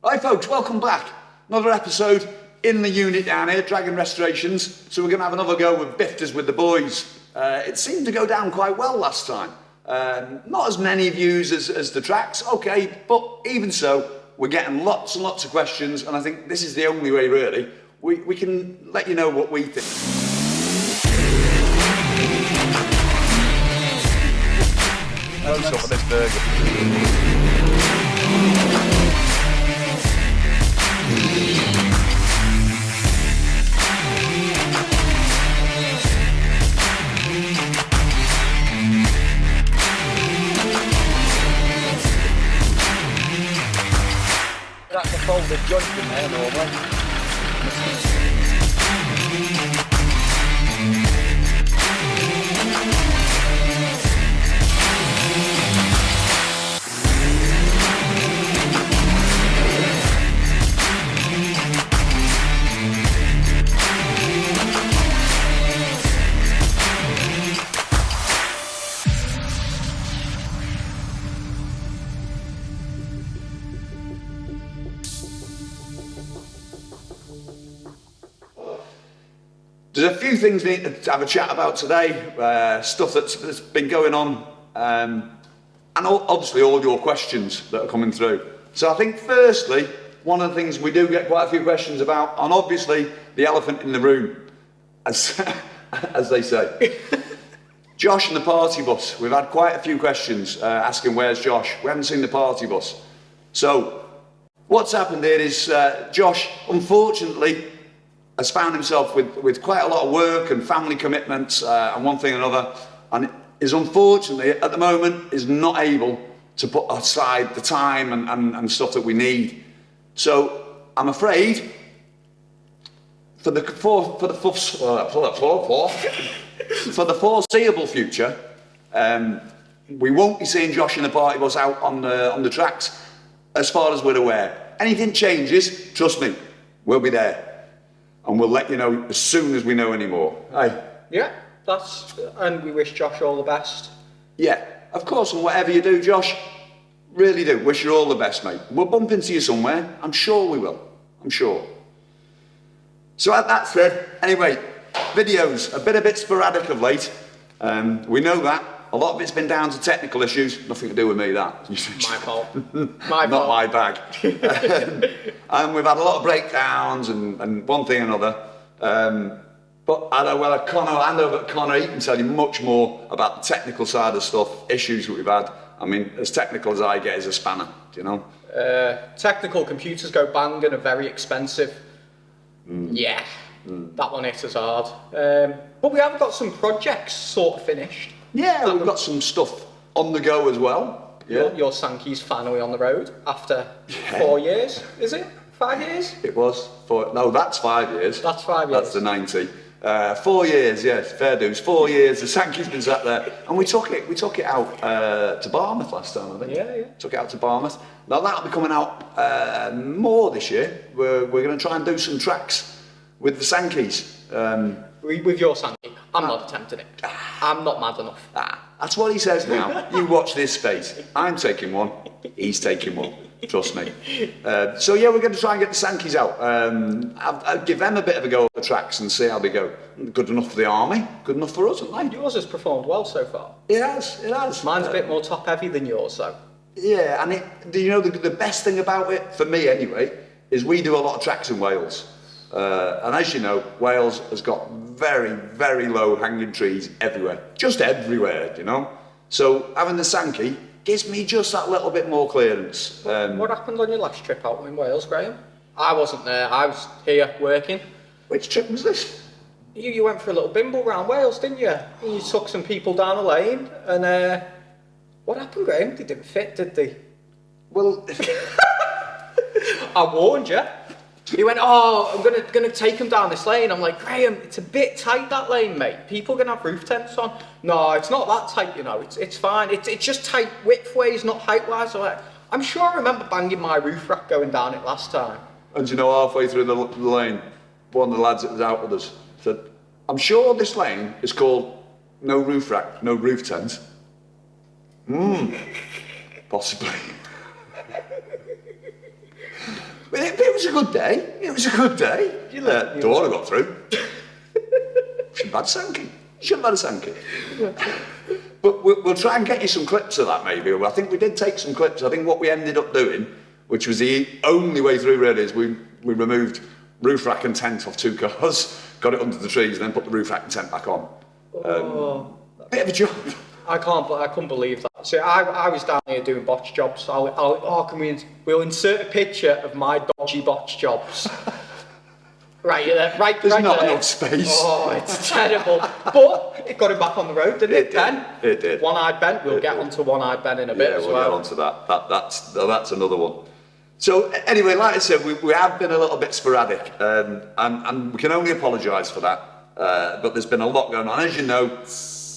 Hi folks, welcome back. Another episode in the unit down here, Dragon Restorations. So we're going to have another go with Biftas with the boys. It seemed to go down quite well last time. Not as many views as the tracks, okay, but even so, we're getting lots and lots of questions, and I think this is the only way really we can let you know what we think. Close up on this burger. That's a folded joint in there normally. There's a few things we need to have a chat about today, stuff that's been going on, and obviously all your questions that are coming through. So I think firstly, one of the things we do get quite a few questions about, and obviously the elephant in the room, as they say. Josh and the party bus. We've had quite a few questions asking where's Josh. We haven't seen the party bus. So what's happened here is Josh, unfortunately, has found himself with quite a lot of work and family commitments and one thing and another, and is unfortunately at the moment is not able to put aside the time and stuff that we need. So I'm afraid for the foreseeable future, we won't be seeing Josh and the party bus out on the tracks as far as we're aware. Anything changes, trust me, we'll be there. And we'll let you know as soon as we know any more. Hey. Yeah, and we wish Josh all the best. Yeah, of course, and whatever you do, Josh, really do. Wish you all the best, mate. We'll bump into you somewhere. I'm sure we will. I'm sure. So that said, anyway, videos, a bit sporadic of late. We know that. A lot of it's been down to technical issues. Nothing to do with me, that. My fault. Not my bag. And we've had a lot of breakdowns and one thing and another. But I'll hand over to Connor. He can tell you much more about the technical side of stuff, issues that we've had. I mean, as technical as I get is a spanner, do you know? Technical computers go bang and are very expensive. Yeah, that one hits us hard. But we have got some projects sort of finished. Yeah, we've got some stuff on the go as well. Yeah. Your Sankey's finally on the road after 4 years, is it? 5 years? It was. No, that's 5 years. That's 5 years. That's the 90. 4 years, yes, fair dues. 4 years, the Sankey's been sat there. And we took it out to Barmouth last time, I think. Yeah. Took it out to Barmouth. Now that'll be coming out more this year. We're going to try and do some tracks with the Sankey's. With your Sankey, I'm not attempting it. I'm not mad enough. That's what he says now. You watch this space. I'm taking one, he's taking one. Trust me. So yeah, we're going to try and get the Sankeys out. I'll give them a bit of a go at the tracks and see how they go. Good enough for the army, good enough for us, haven't they? Yours has performed well so far. It has. Mine's a bit more top heavy than yours though. Yeah, and do you know the best thing about it, for me anyway, is we do a lot of tracks in Wales. And as you know, Wales has got very, very low hanging trees everywhere. Just everywhere, you know? So having the Sankey gives me just that little bit more clearance. What happened on your last trip out in Wales, Graham? I wasn't there, I was here working. Which trip was this? You went for a little bimble round Wales, didn't you? You took some people down the lane, and what happened, Graham? They didn't fit, did they? Well... I warned you. He went, oh, I'm gonna take him down this lane. I'm like, Graham, it's a bit tight, that lane, mate. People are gonna have roof tents on. No, it's not that tight, you know. It's fine. It's just tight width-wise, not height-wise. I'm sure I remember banging my roof rack going down it last time. And you know, halfway through the lane, one of the lads that was out with us said, I'm sure this lane is called no roof rack, no roof tent. Possibly. was a good day. It was a good day. Dora got through. Shouldn't have had Sankey. Shouldn't have had a Sankey. But we'll try and get you some clips of that maybe. I think we did take some clips. I think what we ended up doing, which was the only way through really, is we removed roof rack and tent off 2 cars, got it under the trees, and then put the roof rack and tent back on. Bit of a job. I couldn't believe that. So I was down here doing botch jobs. We'll insert a picture of my dodgy botch jobs. Right There's not there. enough space. Oh, it's terrible. But it got him back on the road, didn't it, Ben? It did. One-eyed Ben. We'll get onto one-eyed Ben in a bit as well. Yeah, we'll get onto that. That's another one. So anyway, like I said, we have been a little bit sporadic, and we can only apologise for that. But there's been a lot going on. As you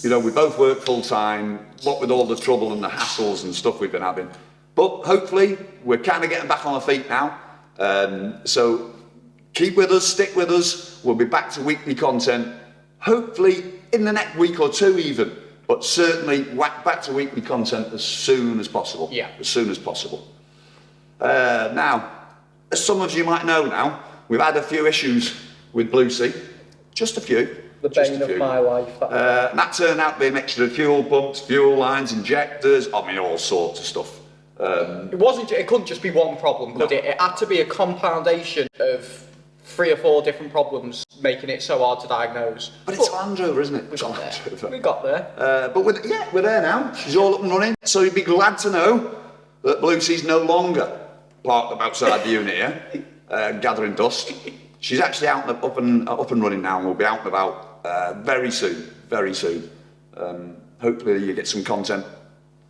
know, we both work full time. What with all the trouble and the hassles and stuff we've been having. But hopefully, we're kind of getting back on our feet now. So keep with us, stick with us. We'll be back to weekly content, hopefully in the next week or 2 even. But certainly back to weekly content as soon as possible. Yeah. As soon as possible. Now, as some of you might know now, we've had a few issues with Blue Sea. Just a few. The bane of my life. That turned out to be a mixture of fuel pumps, fuel lines, injectors, all sorts of stuff. It couldn't just be one problem, could it? It had to be a compoundation of 3 or 4 different problems, making it so hard to diagnose. But it's Land Rover, isn't it? We got there. But we're there now. She's all up and running. So you'd be glad to know that Blue Sea's no longer parked outside the unit here, gathering dust. She's actually up and running now, and will be out and about very soon. Very soon. Hopefully you get some content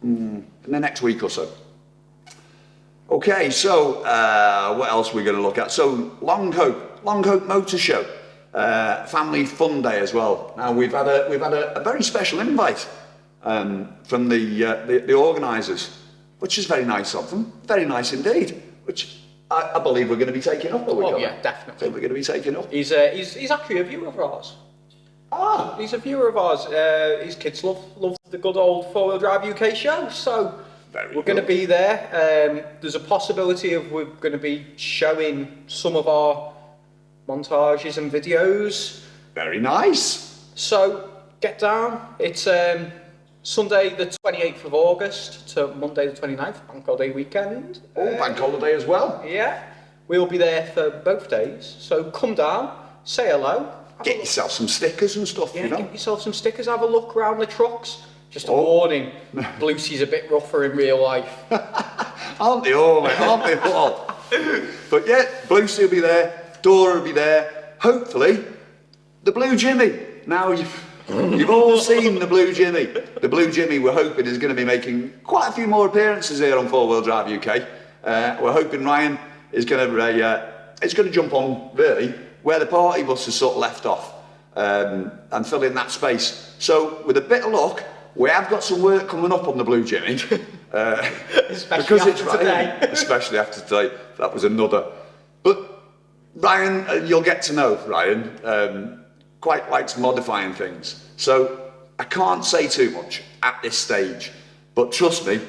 in the next week or so. Okay, so what else are we going to look at? So Long Hope Motor Show, Family Fun Day as well. Now we've had a very special invite from the organisers, which is very nice of them, very nice indeed. Which I believe we're going to be taking up. Yeah, definitely. I think we're going to be taking up. He's actually a viewer of ours. Ah, he's a viewer of ours. His kids love the good old 4-wheel drive UK show, so. We're going to be there. There's a possibility of we're going to be showing some of our montages and videos. Very nice. So get down. It's Sunday the 28th of August to Monday the 29th, bank holiday weekend. Bank holiday as well. Yeah. We'll be there for both days. So come down, say hello. Get yourself some stickers and stuff, Yeah, get yourself some stickers, have a look around the trucks. Just a warning, Lucy's a bit rougher in real life. Aren't they all, mate? Aren't they all? But yeah, Lucy will be there, Dora will be there, hopefully, the Blue Jimmy. Now you've all seen the Blue Jimmy. The Blue Jimmy we're hoping is going to be making quite a few more appearances here on 4-Wheel Drive UK. We're hoping Ryan is going to jump on, really, where the party bus has sort of left off and fill in that space. So with a bit of luck, we have got some work coming up on the Blue Jimmy. Especially after today. Especially after today. That was another. But Ryan, you'll get to know Ryan, quite likes modifying things. So I can't say too much at this stage. But trust me,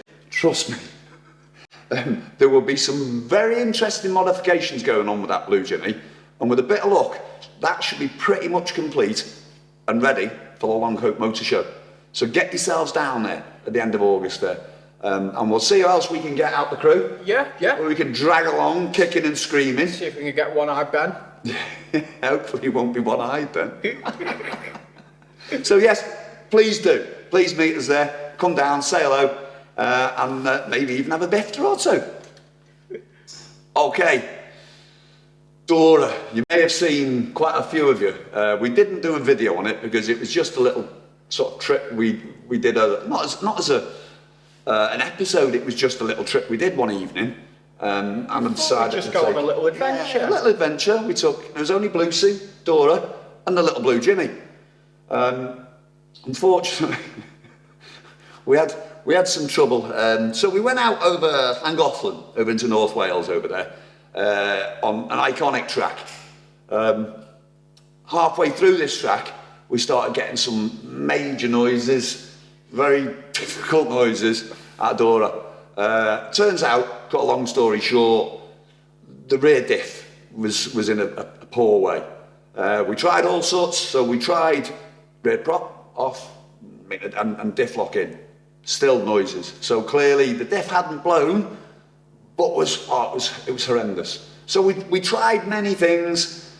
there will be some very interesting modifications going on with that Blue Jimmy. And with a bit of luck, that should be pretty much complete and ready for the Long Hope Motor Show. So get yourselves down there at the end of August there. And we'll see who else we can get out the crew. Yeah. Where we can drag along, kicking and screaming. See if we can get one-eyed Ben. Hopefully he won't be one-eyed then. So yes, please do. Please meet us there. Come down, say hello, and maybe even have a Bifta or 2. Okay. Dora, you may have seen quite a few of you. We didn't do a video on it because it was just a little sort of trip we did. Not as an episode. It was just a little trip we did one evening. And I decided just go on a little adventure. Yeah, a little adventure. We took. There was only Lucy, Dora, and the little Blue Jimmy. Unfortunately, we had some trouble. So we went out over Llangollen, over into North Wales, over there. On an iconic track. Halfway through this track, we started getting some major noises, very difficult noises at Dora. Turns out, cut a long story short, the rear diff was in a poor way. We tried all sorts, so we tried rear prop off and diff lock in, still noises. So clearly the diff hadn't blown, but it was horrendous. So we tried many things.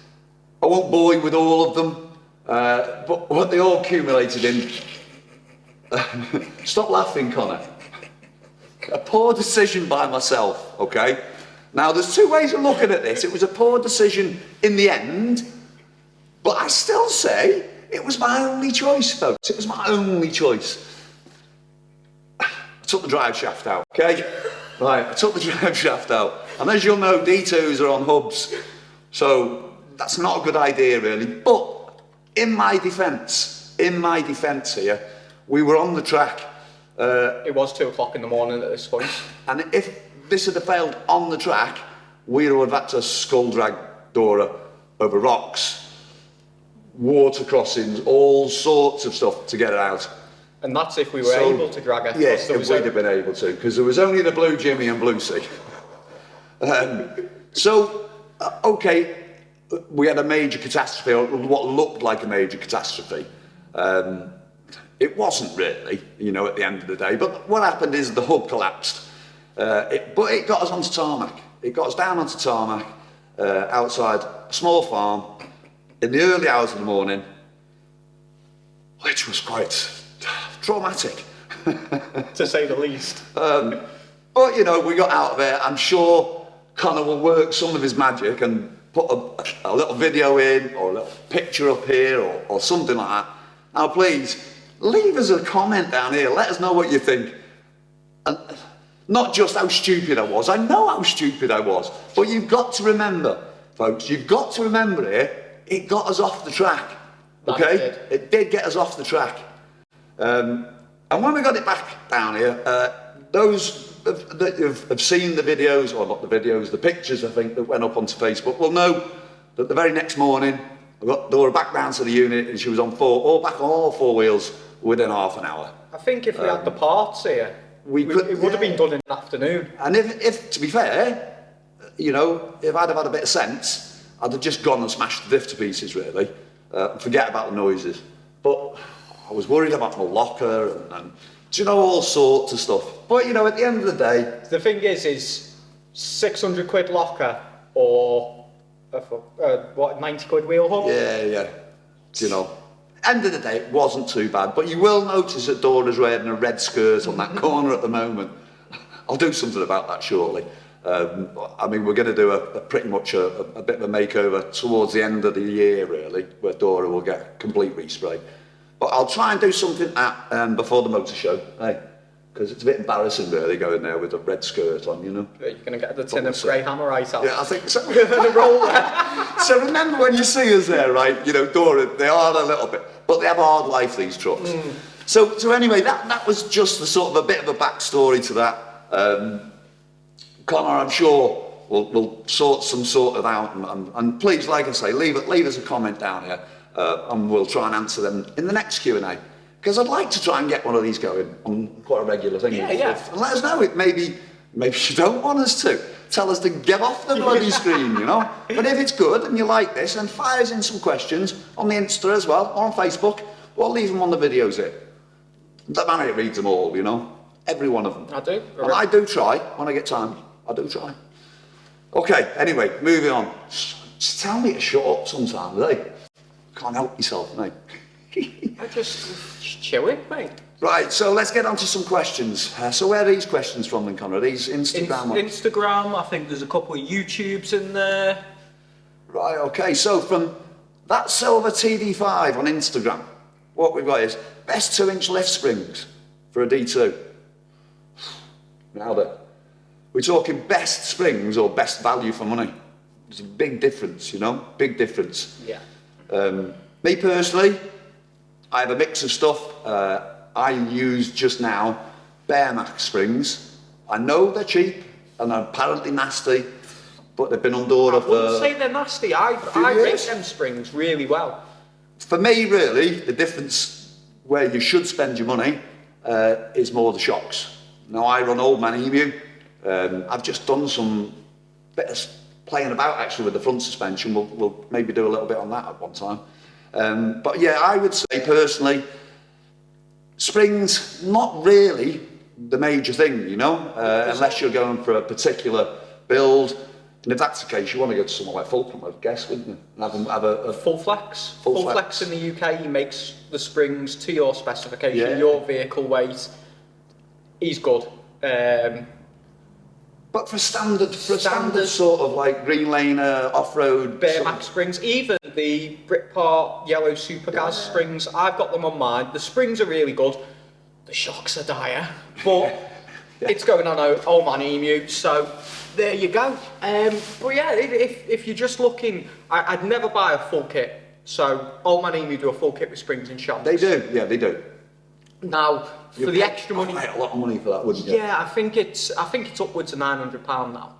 I won't bore you with all of them, but what they all accumulated in, stop laughing, Connor. A poor decision by myself, okay? Now, there's two ways of looking at this. It was a poor decision in the end, but I still say it was my only choice, folks. It was my only choice. I took the drive shaft out, okay? Right, I took the drive shaft out. And as you'll know, D2s are on hubs, so that's not a good idea, really. But in my defence here, we were on the track. It was 2 o'clock in the morning at this point. And if this had failed on the track, we'd have had to skull drag Dora over rocks, water crossings, all sorts of stuff to get it out. And that's if we were able to drag her. Yes, we'd have been able to, because there was only the Blue Jimmy and Blue Sea. Okay, we had a major catastrophe, or what looked like a major catastrophe. It wasn't really, at the end of the day. But what happened is the hub collapsed. But it got us onto tarmac. It got us down onto tarmac outside a small farm in the early hours of the morning, which was quite traumatic. To say the least. But, we got out of there. I'm sure Connor will work some of his magic and put a little video in, or a little picture up here, or something like that. Now, please, leave us a comment down here. Let us know what you think. And not just how stupid I was. I know how stupid I was. But you've got to remember, folks, you've got to remember here, it got us off the track. Okay? It did get us off the track. And when we got it back down here, those that have seen the videos, or not the videos, the pictures, I think, that went up onto Facebook, will know that the very next morning, I got Dora back down to the unit, and she was on all four wheels within half an hour. I think if we had the parts here, it would have been done in the afternoon. And if to be fair, if I'd have had a bit of sense, I'd have just gone and smashed the diff to pieces, really. Forget about the noises. But I was worried about my locker and all sorts of stuff. But, at the end of the day... The thing is 600 quid locker or, 90 quid wheel hub? Yeah. End of the day, it wasn't too bad. But you will notice that Dora's wearing a red skirt on that corner at the moment. I'll do something about that shortly. We're going to do pretty much a bit of a makeover towards the end of the year, really, where Dora will get a complete respray. But I'll try and do something before the motor show, because it's a bit embarrassing, really, going there with a red skirt on, You're going to get the tin of grey Hammerite out. Yeah, I think so. The roller. So remember when you see us there, right? Dora, they are a little bit, but they have a hard life, these trucks. So anyway, that was just the sort of a bit of a backstory to that. Connor, I'm sure, will sort of out, and please, like I say, leave us a comment down here, and we'll try and answer them in the next Q&A. Because I'd like to try and get one of these going on quite a regular thing. Yeah. And let us know. Maybe you don't want us to. Tell us to get off the bloody screen, But if it's good and you like this, then fire us in some questions on the Insta as well, or on Facebook, or leave them on the videos here. That man reads them all, Every one of them. I do. And I do try, when I get time. I do try. Okay, anyway, moving on. Just tell me to shut up sometimes, eh? Can't help yourself, mate. I just chilling, mate. Right, so let's get on to some questions. So where are these questions from then, Conrad? Are these Instagram? Instagram, I think there's a couple of YouTubes in there. Right, okay, so from that Silver TD5 on Instagram, what we've got is best 2-inch lift springs for a D2. Now then, we're talking best springs or best value for money. There's a big difference, big difference. Yeah. Me personally, I have a mix of stuff. I use just now Bearmax springs. I know they're cheap and they're apparently nasty, but they've been on Dora for... I wouldn't say they're nasty. I rate them springs really well. For me, really, the difference where you should spend your money is more the shocks. Now, I run Old Man Emu. I've just done some bit of playing about actually with the front suspension. We'll maybe do a little bit on that at one time. But yeah, I would say personally, springs, not really the major thing, you know, unless you're going for a particular build. And if that's the case, you want to go to somewhere like Fulcrum, I guess, wouldn't you? And have a Full Flex. Full Full Flex. Flex in the UK, he makes the springs to your specification, Yeah. your vehicle weight. He's good. But for standard sort of like green lane off-road... Bare max springs, even the Britpart yellow super gas springs, I've got them on mine. The springs are really good. The shocks are dire, but it's going on Old Man Emu, so there you go. But yeah, if you're just looking, I'd never buy a full kit. So Old Man Emu do a full kit with springs and shocks. They do, yeah, they do. Now, for the extra money, quite a lot of money for that, wouldn't you? yeah, I think it's upwards of £900 now.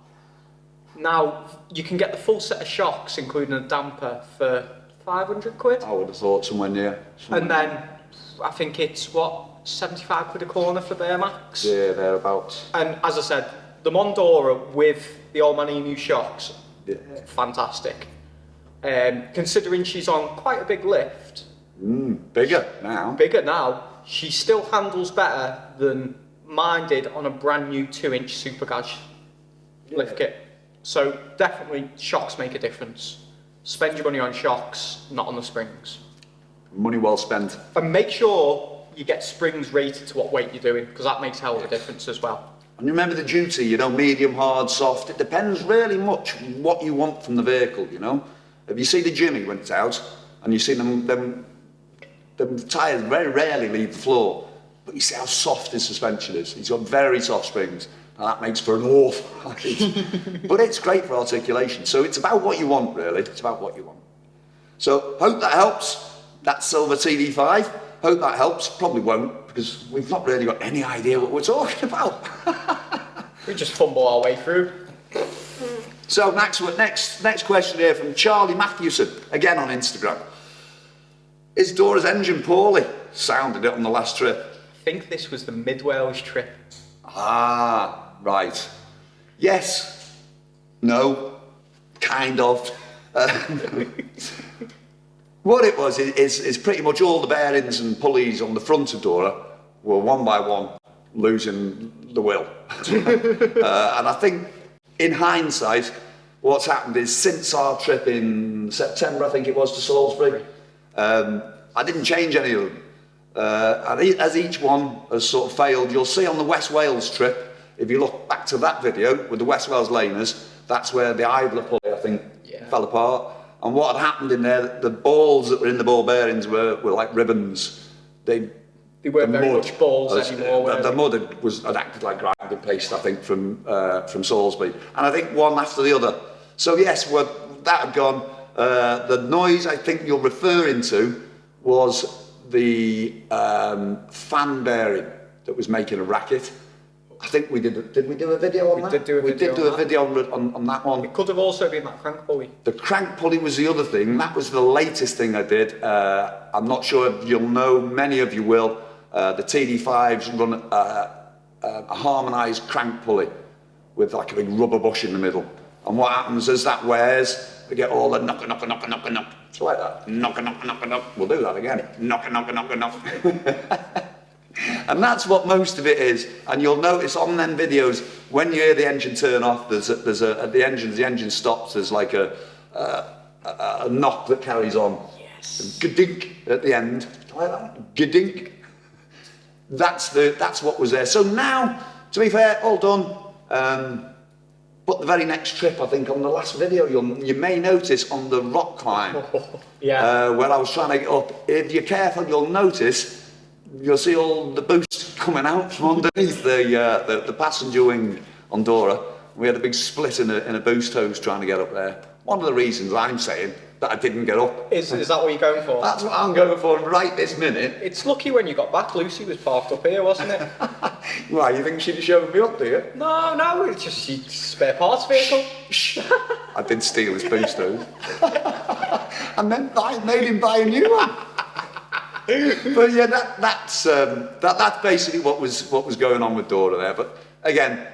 Now you can get the full set of shocks, including a damper, for 500 quid. I would have thought somewhere near. And then I think it's what, 75 quid a corner for bare max. Yeah, thereabouts. And as I said, the Mondora with the Old Man Emu shocks, Yeah. fantastic. Considering she's on quite a big lift, Bigger now. bigger now, she still handles better than mine did on a brand new 2-inch Supergas lift kit. So definitely shocks make a difference. Spend your money on shocks, not on the springs. Money well spent. And make sure you get springs rated to what weight you're doing, because that makes a hell of a difference as well. And remember the duty, you know, medium, hard, soft. It depends really much what you want from the vehicle, you know. If you see the Jimmy when it's out, and you see them tyres very rarely leave the floor, but you see how soft his suspension is. He's got very soft springs, and that makes for an awful ride. But it's great for articulation. So it's about what you want, really. It's about what you want. So hope that helps. That silver TD5. Hope that helps. Probably won't, because we've not really got any idea what we're talking about. We just fumble our way through. So next question here from Charlie Matthewson, again on Instagram. Is Dora's engine poorly? Sounded it on the last trip. I think this was the Mid-Wales trip. Ah, right. Yes. No. Kind of. What it was is pretty much all the bearings and pulleys on the front of Dora were one by one losing the will. And I think in hindsight, what's happened is since our trip in September, I think it was, to Salisbury, I didn't change any of them. And as each one has sort of failed, you'll see on the West Wales trip, if you look back to that video with the West Wales laners, that's where the idler pulley, I think, fell apart. And what had happened in there, the balls that were in the ball bearings were like ribbons. They weren't very much balls anymore. The mud had acted like grinding paste, I think, from Salisbury. And I think one after the other. So yes, that had gone. The noise I think you're referring to was the fan bearing that was making a racket. I think we did we do a video on that? We did do a video on that one. It could have also been that crank pulley. The crank pulley was the other thing. That was the latest thing I did. I'm not sure if you'll know, many of you will. The TD5s run a harmonised crank pulley with like a big rubber bush in the middle. And what happens as that wears, we get all the knock. It's like that. Knock. We'll do that again. Knock. And that's what most of it is. And you'll notice on them videos, when you hear the engine turn off, there's a at the engine stops, there's like a knock that carries on. Yes. Gadink at the end. Like that. Gadink. That's what was there. So now, to be fair, all done. But the very next trip, I think on the last video, you may notice on the rock climb, where I was trying to get up, if you're careful, you'll notice, you'll see all the boost coming out from underneath the passenger wing on Dora. We had a big split in a boost hose trying to get up there. One of the reasons I'm saying that I didn't get up. Is that what you're going for? That's what I'm going for right this minute. It's lucky when you got back, Lucy was parked up here, wasn't it? Why, you think she'd have shown me up, do you? No, it's just spare parts vehicle. I did steal his boost hose. And then I made him buy a new one. But yeah, that's basically what was going on with Dora there. But again,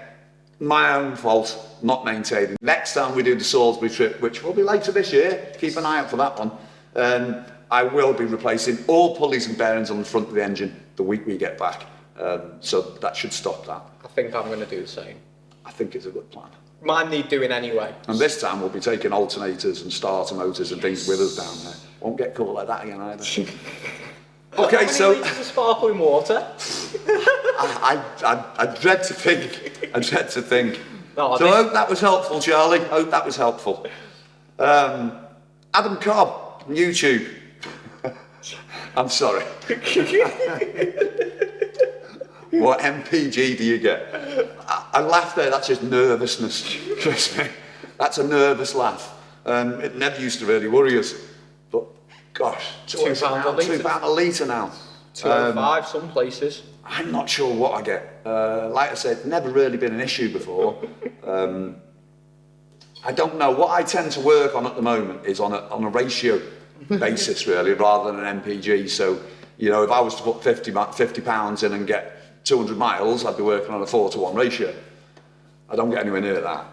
my own fault, not maintaining. Next time we do the Salisbury trip, which will be later this year, keep an eye out for that one, I will be replacing all pulleys and bearings on the front of the engine the week we get back. So that should stop that. I think I'm going to do the same. I think it's a good plan. Mine need doing anyway. And this time we'll be taking alternators and starter motors and things with us down there. Won't get caught like that again either. Okay, so... How many litres of sparkling water? I dread to think. I dread to think. Oh, So I hope that was helpful, Charlie. Hope that was helpful. Adam Cobb, YouTube. I'm sorry. What MPG do you get? I laugh there, that's just nervousness. Trust me. That's a nervous laugh. It never used to really worry us. But gosh, £2 a litre. £2 a litre now. 205 some places. I'm not sure what I get. Like I said, never really been an issue before. I don't know. What I tend to work on at the moment is on a ratio basis, really, rather than an MPG. So, you know, if I was to put 50 pounds in and get 200 miles, I'd be working on a 4-to-1 ratio. I don't get anywhere near that.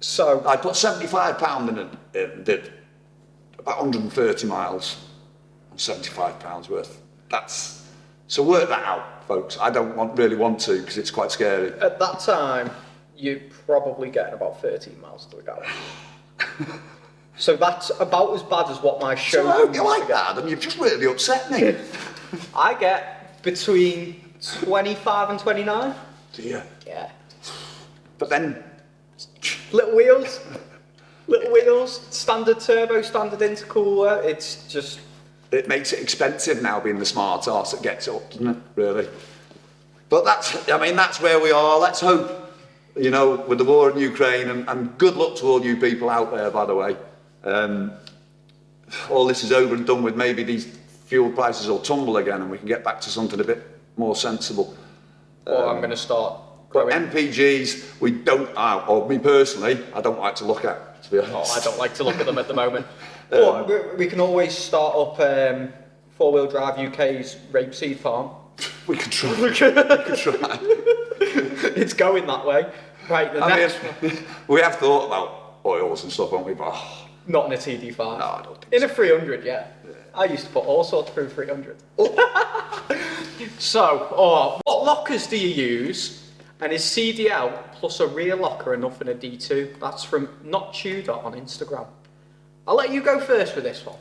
So I put £75 in and did about 130 miles on £75 worth. So work that out, folks. I don't really want to because it's quite scary. at that time, you're probably getting about 13 miles to the gallon. So that's about as bad as what my show So I hope used you to like get. that, Adam. You've just really upset me. I get between 25 and 29. Do you? Yeah. But then, Little wheels, standard turbo, standard intercooler. It's just it makes it expensive now being the smart arse that gets up, doesn't it? Really. But that's where we are. Let's hope, you know, with the war in Ukraine, and good luck to all you people out there, by the way. All this is over and done with. Maybe these fuel prices will tumble again and we can get back to something a bit more sensible. or I'm going to start But growing. MPGs, we don't, or me personally, I don't like to look at, to be Oh, honest. I don't like to look at them at the moment. But we can always start up four-wheel drive UK's rapeseed farm. We could try. We could try. It's going that way. Right, the next one. We have thought about oils and stuff, haven't we? But Not in a TD5. no, I don't think In a 300, yeah. I used to put all sorts through 300. So, what lockers do you use? And is CDL plus a rear locker enough in a D2? That's from Not Tudor on Instagram. I'll let you go first with this one,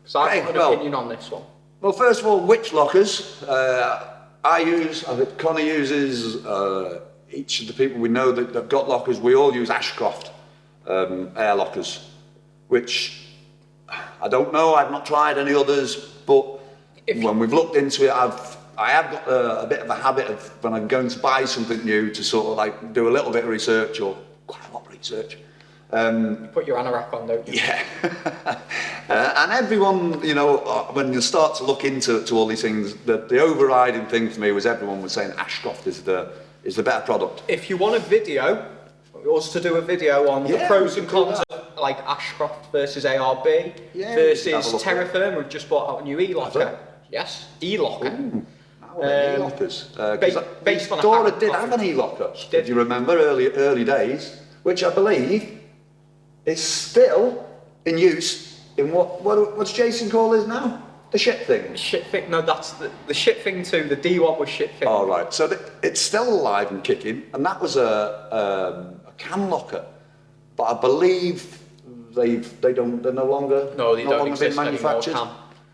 because I've got an opinion on this one. Well, first of all, which lockers? I think Connor uses, each of the people we know that have got lockers, we all use Ashcroft air lockers, which I don't know, I've not tried any others, but when we've looked into it, I have got a bit of a habit of when I'm going to buy something new to sort of like do a little bit of research, or quite a lot of research. You put your anorak on, don't you? Yeah. And everyone, you know, when you start to look into all these things, the overriding thing for me was everyone was saying Ashcroft is the better product. If you want a video, us to do a video on the pros and cons of like Ashcroft versus ARB versus Terra Firma, we've just bought out a new e-locker. Yes, e-locker. E-lockers. Based on a Dora Harry did Potter. have an e-locker, did. if you remember, early days, which I believe is still in use in what's Jason call is now? The shit thing. Shit thing, no, that's the shit thing too. The D1 was shit thing. Oh, right. So it's still alive and kicking, and that was a cam locker. But I believe they're no longer No, they don't being exist anymore, manufactured.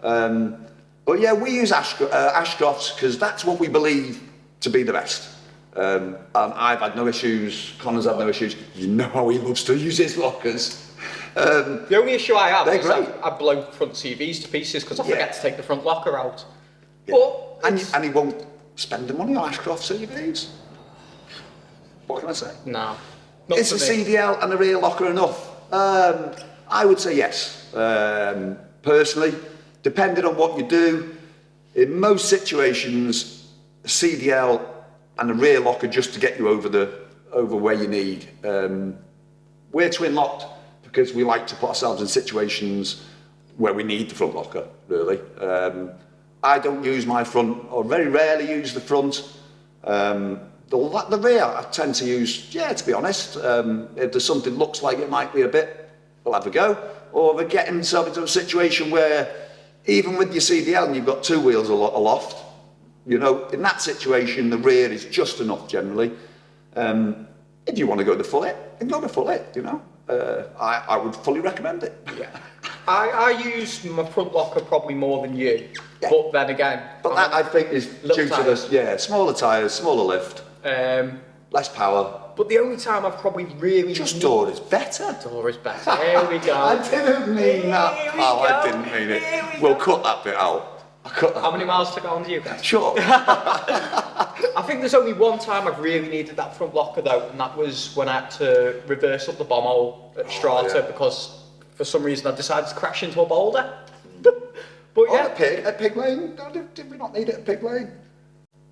Cam. But yeah, we use Ashcrofts because that's what we believe to be the best. And I've had no issues. Connor's had no issues. You know how he loves to use his lockers. The only issue I have They're is great. I blow front CVs to pieces because I forget to take the front locker out. Yeah. But And he won't spend the money on Ashcroft CVs. What can I say? no, not Is for the me. CDL and the rear locker enough? I would say yes. Personally, depending on what you do, in most situations, a CDL and a rear locker just to get you over where you need. We're twin locked because we like to put ourselves in situations where we need the front locker, really. I don't use my front, or very rarely use the front. The rear I tend to use, yeah, to be honest. If there's something looks like it might be a bit, we'll have a go. Or we're getting yourself into a situation where, even with your CDL and you've got two wheels aloft, you know, in that situation, the rear is just enough generally. If you want to go the full it, then go the full it, you know. I would fully recommend it. Yeah. I use my front locker probably more than you, Yeah. but then again... But that, I think, is due to this, yeah, smaller tyres, smaller lift, less power. But the only time I've probably really... Just Dora's better. Dora's better. Here we go. I didn't mean that. Here we Oh, go. I didn't mean it. Here we We'll go. cut that bit out. I'll cut that. How many miles to go on to you guys? Sure. I think there's only one time I've really needed that front locker though, and that was when I had to reverse up the bomb hole at Strata yeah. because for some reason I decided to crash into a boulder. But Oh, yeah. at Pig Lane? No, did we not need it at Pig Lane?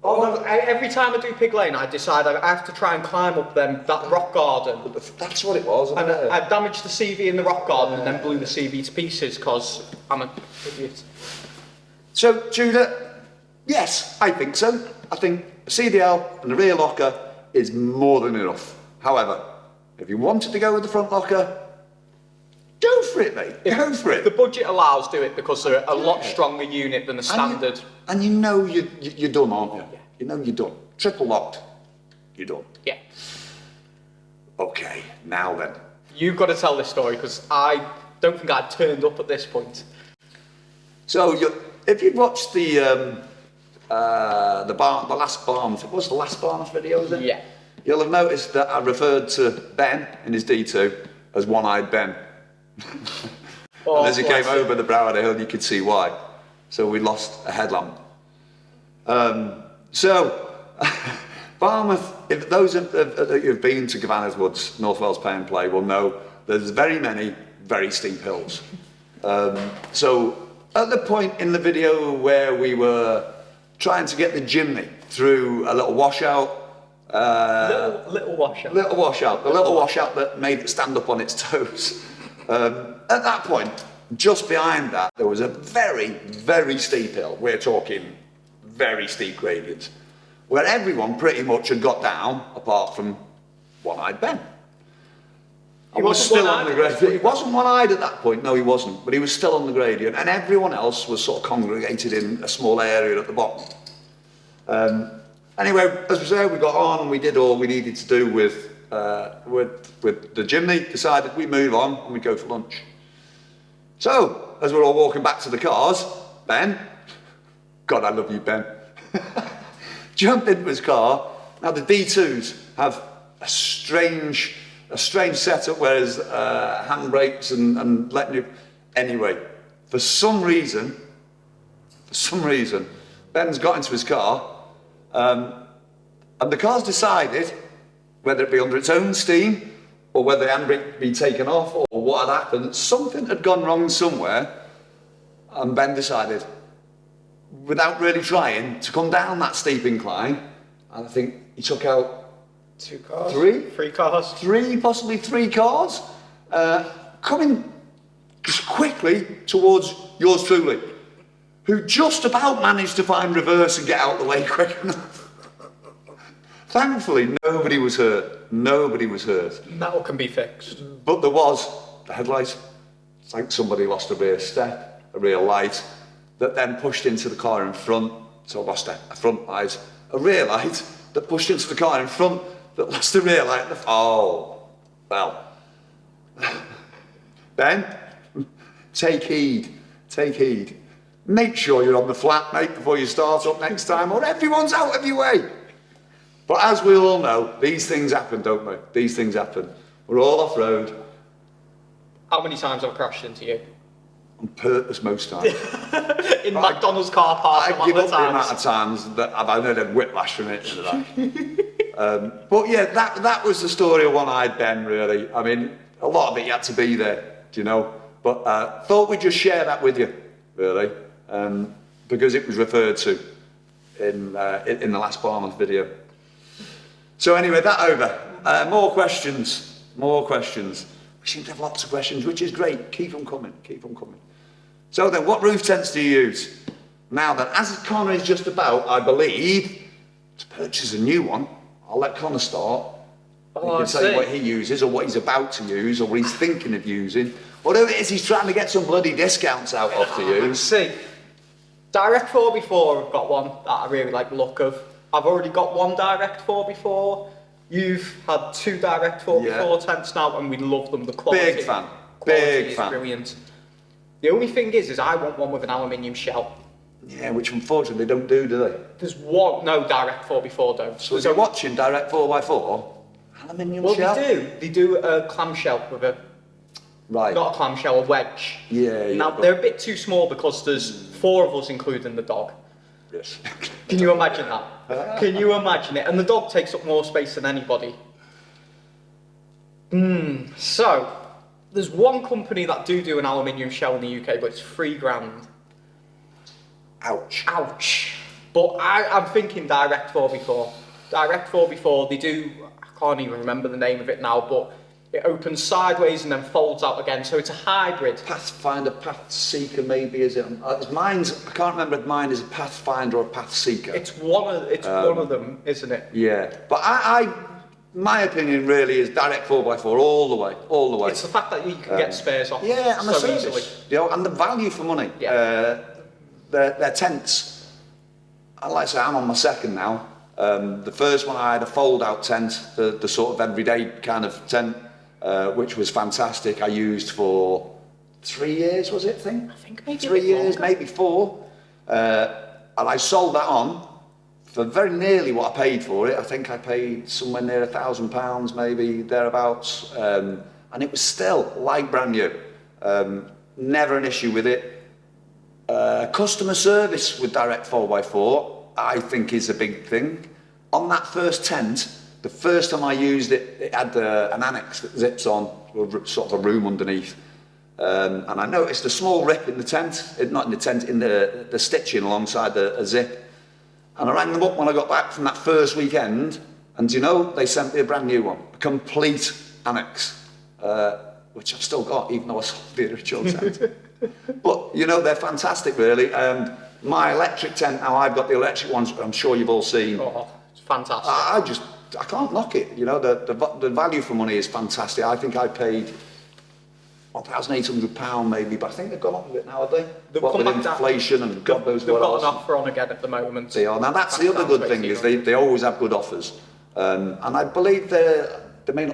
Oh, no, every time I do Pig Lane, I decide I have to try and climb up that rock garden. That's what it was, And wasn't it? I damaged the CV in the rock garden and then blew the CV to pieces because I'm an idiot. So, Tudor, yes, I think so. I think a CDL and a rear locker is more than enough. However, if you wanted to go with the front locker, go for it, mate. Go for If the it. budget allows, do it because they're a lot stronger unit than the standard. And you know you're done, aren't you? You know you're done. Triple locked, you're done. Yeah. Okay, now then. You've got to tell this story because I don't think I'd turned up at this point. So, if you've watched the last Barnes, it was the last Barnes video, was it? Yeah. You'll have noticed that I referred to Ben in his D2 as One-Eyed Ben. Oh, And as he came bless him. over the brow of the hill, you could see why. So we lost a headlamp. Barmouth, if those who've been to Gavana's Woods, North Wales Pay and Play will know there's very many very steep hills. So at the point in the video where we were trying to get the chimney through a little washout, Little washer. the little washout that made it stand up on its toes. At that point, just behind that, there was a very, very steep hill. We're talking very steep gradients, where everyone pretty much had got down, apart from One-Eyed Ben. He was wasn't still on the one-eyed? gradient. He wasn't one-eyed at that point, no he wasn't, but he was still on the gradient, and everyone else was sort of congregated in a small area at the bottom. Anyway, as we say, we got on and we did all we needed to do with the chimney, decided we'd move on and we'd go for lunch. So, as we're all walking back to the cars, Ben, God I love you Ben, jumped into his car. Now the D2s have a strange setup, whereas handbrakes and letting you... Anyway, for some reason, Ben's got into his car, and the car's decided, whether it be under its own steam, or whether the handbrake had been taken off, or what had happened, something had gone wrong somewhere, and Ben decided, without really trying, to come down that steep incline, and I think he took out 2 cars. Three cars. possibly three cars, coming just quickly towards yours truly, who just about managed to find reverse and get out the way quick enough. Thankfully, nobody was hurt. Metal can be fixed. But there was the headlight. It's like somebody lost a rear step, a rear light, that then pushed into the car in front. So I lost a front light, a rear light that pushed into the car in front, that lost the rear light. Oh, well. Ben, take heed. Make sure you're on the flat, mate, before you start up next time, or everyone's out of your way. But as we all know, these things happen, don't they? These things happen. We're all off-road. How many times have I crashed into you? On purpose most times. In McDonald's car park. I give up the amount of times that I've had whiplash from it to that. But yeah, that was the story of One-Eyed Ben, really. I mean, a lot of it you had to be there, do you know? But thought we'd just share that with you, really, because it was referred to in the last Barmouth video. So anyway, that over. More questions. We seem to have lots of questions, which is great. Keep them coming. So then, what roof tents do you use? Now then, as Connor is just about, I believe, to purchase a new one, I'll let Connor start. He can tell you what he uses, or what he's about to use, or what he's thinking of using. Whatever it is he's trying to get some bloody discounts out of to use. See, Direct 4x4, I've got one that I really like the look of. I've already got one Direct 4x4. You've had two Direct 4x4 tents now, and we love them. The quality, Big fan. Quality Big is fan. Brilliant. The only thing is I want one with an aluminium shell. Yeah, which unfortunately they don't do they? There's one, no, Direct 4x4 don't. So if you're watching Direct 4x4, aluminium shell? Well, they do a clamshell with a, Right. not a clamshell, a wedge. Yeah. Now, they're a bit too small because there's 4 of us, including the dog. Yes. Can you imagine that? Can you imagine it? And the dog takes up more space than anybody. So, there's one company that do an aluminium shell in the UK, but it's £3,000. Ouch. Ouch. But I'm thinking Direct 4x4. Direct 4x4, they do, I can't even remember the name of it now, but it opens sideways and then folds out again, so it's a hybrid. Pathfinder, Pathseeker maybe, is it? Mine's, I can't remember if mine is a Pathfinder or a Pathseeker. It's one of them, isn't it? Yeah, but my opinion really is Direct 4x4 all the way. It's the fact that you can get spares off Yeah, and the so service, easily. you know, and the value for money. Yeah. Their tents, I like to say I'm on my second now. The first one I had a fold-out tent, the sort of everyday kind of tent, which was fantastic. I used for 3 years, was it, I think maybe 3 years, maybe 4. And I sold that on for very nearly what I paid for it. I think I paid somewhere near £1,000, maybe thereabouts. And it was still like brand new. Never an issue with it. Customer service with Direct 4x4, I think, is a big thing. On that first tent, the first time I used it, it had an annex that zips on, sort of a room underneath. And I noticed a small rip in the tent, not in the tent, in the stitching alongside the zip. And I rang them up when I got back from that first weekend, and you know, they sent me a brand new one, a complete annex, which I've still got, even though I sold the original tent. But, you know, they're fantastic, really. My electric tent, now I've got the electric ones, I'm sure you've all seen. Oh, it's fantastic. I can't knock it, you know, the value for money is fantastic. I think I paid £1,800 maybe, but I think they've gone up a bit now, have they? They've what come with back inflation and God knows what else. They've got an offer on again at the moment. They are. Now that's the other good thing, is they always have good offers. And I believe they're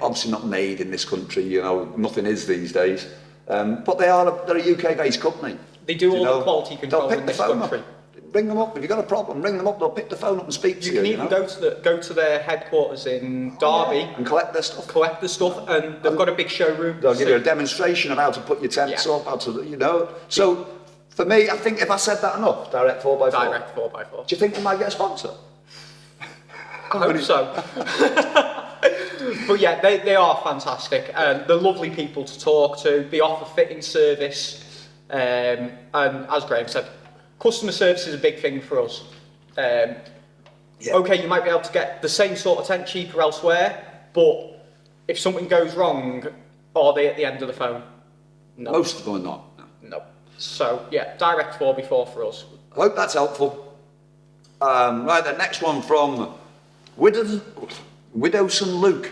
obviously not made in this country, you know, nothing is these days. But they're a UK-based company. They do all the quality control in this country. Ring them up. If you've got a problem, ring them up. They'll pick the phone up and speak to you. You can even go to their headquarters in Derby and collect their stuff. Collect the stuff, and they've got a big showroom. They'll give you a demonstration of how to put your tents up, how to, you know. So for me, I think if I said that enough, Direct 4x4. Direct 4x4. Do you think they might get a sponsor? I hope so. But yeah, they are fantastic, and they're lovely people to talk to. They offer fitting service, and as Graham said, customer service is a big thing for us. Okay, you might be able to get the same sort of tent cheaper elsewhere, but if something goes wrong, are they at the end of the phone? No. Most of them are not. No. So yeah, Direct 4x4 for us. I hope that's helpful. Right, the next one from Widowson Luke.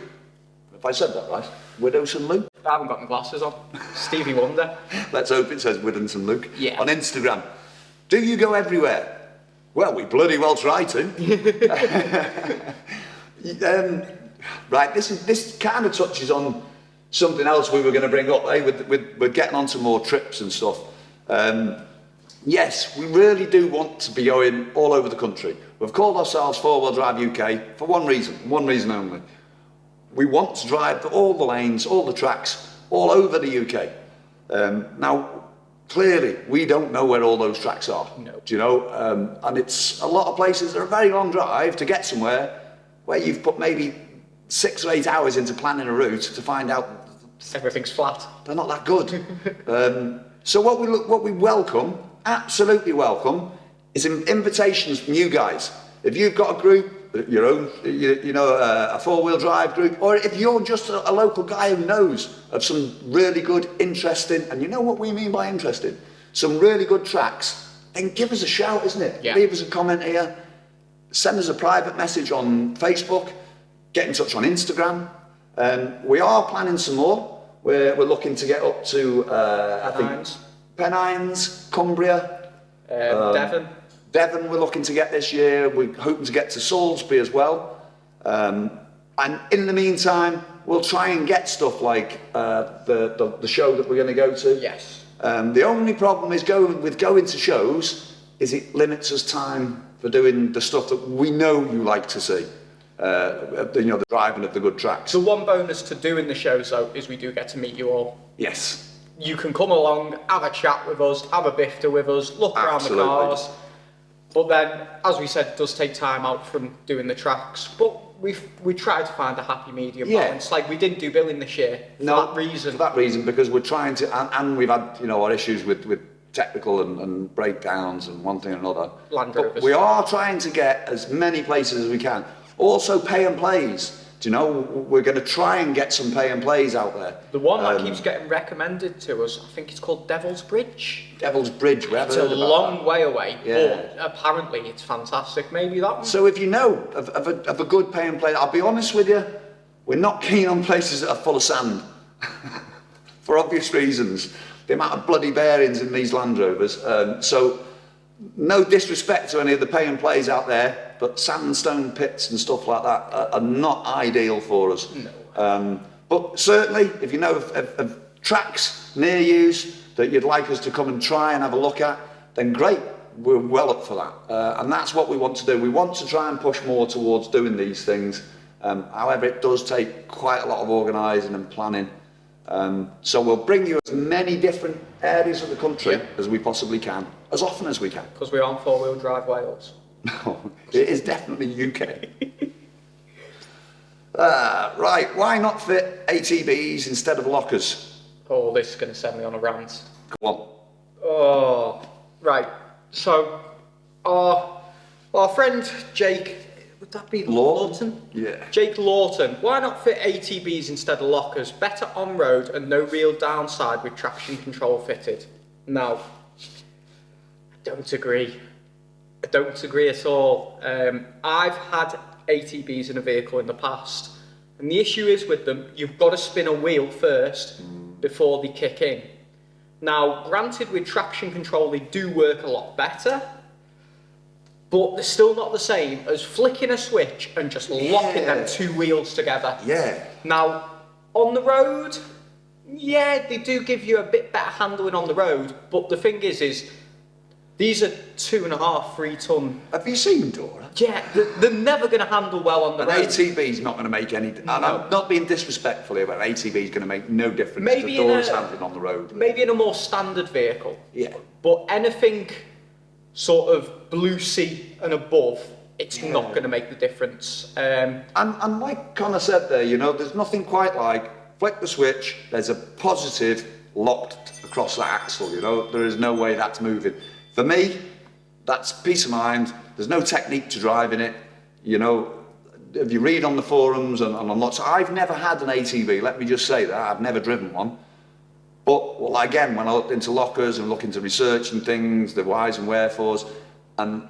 If I said that right, Widowson Luke. I haven't got my glasses on. Stevie Wonder. Let's hope it says Widowson Luke. Yeah. On Instagram. Do you go everywhere? Well, we bloody well try to. Right, this kind of touches on something else we were going to bring up, with getting onto more trips and stuff. Yes, we really do want to be going all over the country. We've called ourselves 4 Wheel Drive UK for one reason only. We want to drive all the lanes, all the tracks, all over the UK. Now, clearly, we don't know where all those tracks are. No. Do you know? And it's a lot of places that are a very long drive to get somewhere where you've put maybe 6 or 8 hours into planning a route to find out everything's flat. They're not that good. So what we welcome, absolutely welcome, is invitations from you guys. If you've got a group, your own, a 4-wheel drive group, or if you're just a local guy who knows of some really good, interesting, and you know what we mean by interesting, some really good tracks then give us a shout, isn't it? Yeah. Leave us a comment here, send us a private message on Facebook, get in touch on Instagram. We are planning some more. We're looking to get up to, I think, Pennines, Cumbria, Devon. Devon we're looking to get this year. We're hoping to get to Salisbury as well. And in the meantime, we'll try and get stuff like the show that we're going to go to. Yes. The only problem is going to shows is it limits us time for doing the stuff that we know you like to see. The driving of the good tracks. The one bonus to doing the shows though is we do get to meet you all. Yes. You can come along, have a chat with us, have a bifter with us, look around the cars. But then, as we said, it does take time out from doing the tracks. But we tried to find a happy medium balance. Like we didn't do billing this year for that reason. For that reason, because we're trying to, and we've had our issues with technical and breakdowns and one thing and another. But we are trying to get as many places as we can. Also, pay and plays. Do you know, we're going to try and get some pay and plays out there. The one that keeps getting recommended to us, I think it's called Devil's Bridge. Devil's Bridge, we haven't heard about that. It's a long way away, but apparently it's fantastic. Maybe that one. So if you know of a good pay and play, I'll be honest with you, we're not keen on places that are full of sand. For obvious reasons. The amount of bloody bearings in these Land Rovers. So no disrespect to any of the pay and plays out there, but sandstone pits and stuff like that are not ideal for us. No. But certainly, if you know of tracks near you that you'd like us to come and try and have a look at, then great, we're well up for that. And that's what we want to do. We want to try and push more towards doing these things. However, it does take quite a lot of organising and planning. So we'll bring you as many different areas of the country as we possibly can, as often as we can. Because we're on four-wheel drive Wales. No, it is definitely UK. Right, why not fit ATBs instead of lockers? Oh, this is going to send me on a rant. Go on. Oh, right. So, our friend Jake, would that be Lawton? Yeah. Jake Lawton. Why not fit ATBs instead of lockers? Better on-road and no real downside with traction control fitted. No, I don't agree. I don't agree at all. I've had ATBs in a vehicle in the past, and the issue is with them, you've got to spin a wheel first before they kick in. Now, granted, with traction control, they do work a lot better, but they're still not the same as flicking a switch and just locking them two wheels together. Yeah. Now, on the road, yeah, they do give you a bit better handling on the road, but the thing is these are 2.5, 3 ton. Have you seen Dora? Yeah, they're never going to handle well on the road. An ATB is not going to make any. And I'm not being disrespectful here, but an ATB is going to make no difference Maybe to Dora's handling on the road. Maybe in a more standard vehicle. Yeah. But anything sort of Blue Sea and above, it's not going to make the difference. And like Connor said there, there's nothing quite like flick the switch. There's a positive locked across that axle. There is no way that's moving. For me, that's peace of mind. There's no technique to driving it. If you read on the forums and on lots, I've never had an ATB, let me just say that. I've never driven one. But, well, again, when I looked into lockers and looked into research and things, the whys and wherefores, and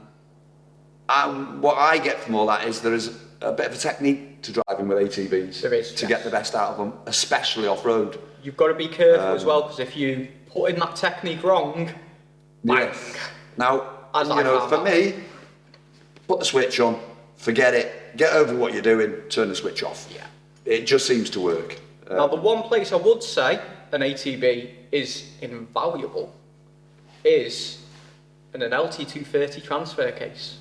what I get from all that is there is a bit of a technique to driving with ATBs. There is, to get the best out of them, especially off-road. You've got to be careful as well, because if you put in that technique wrong, yes. Now, for me, put the switch on, forget it, get over what you're doing, turn the switch off. Yeah. It just seems to work. Now, the one place I would say an ATB is invaluable is in an LT230 transfer case.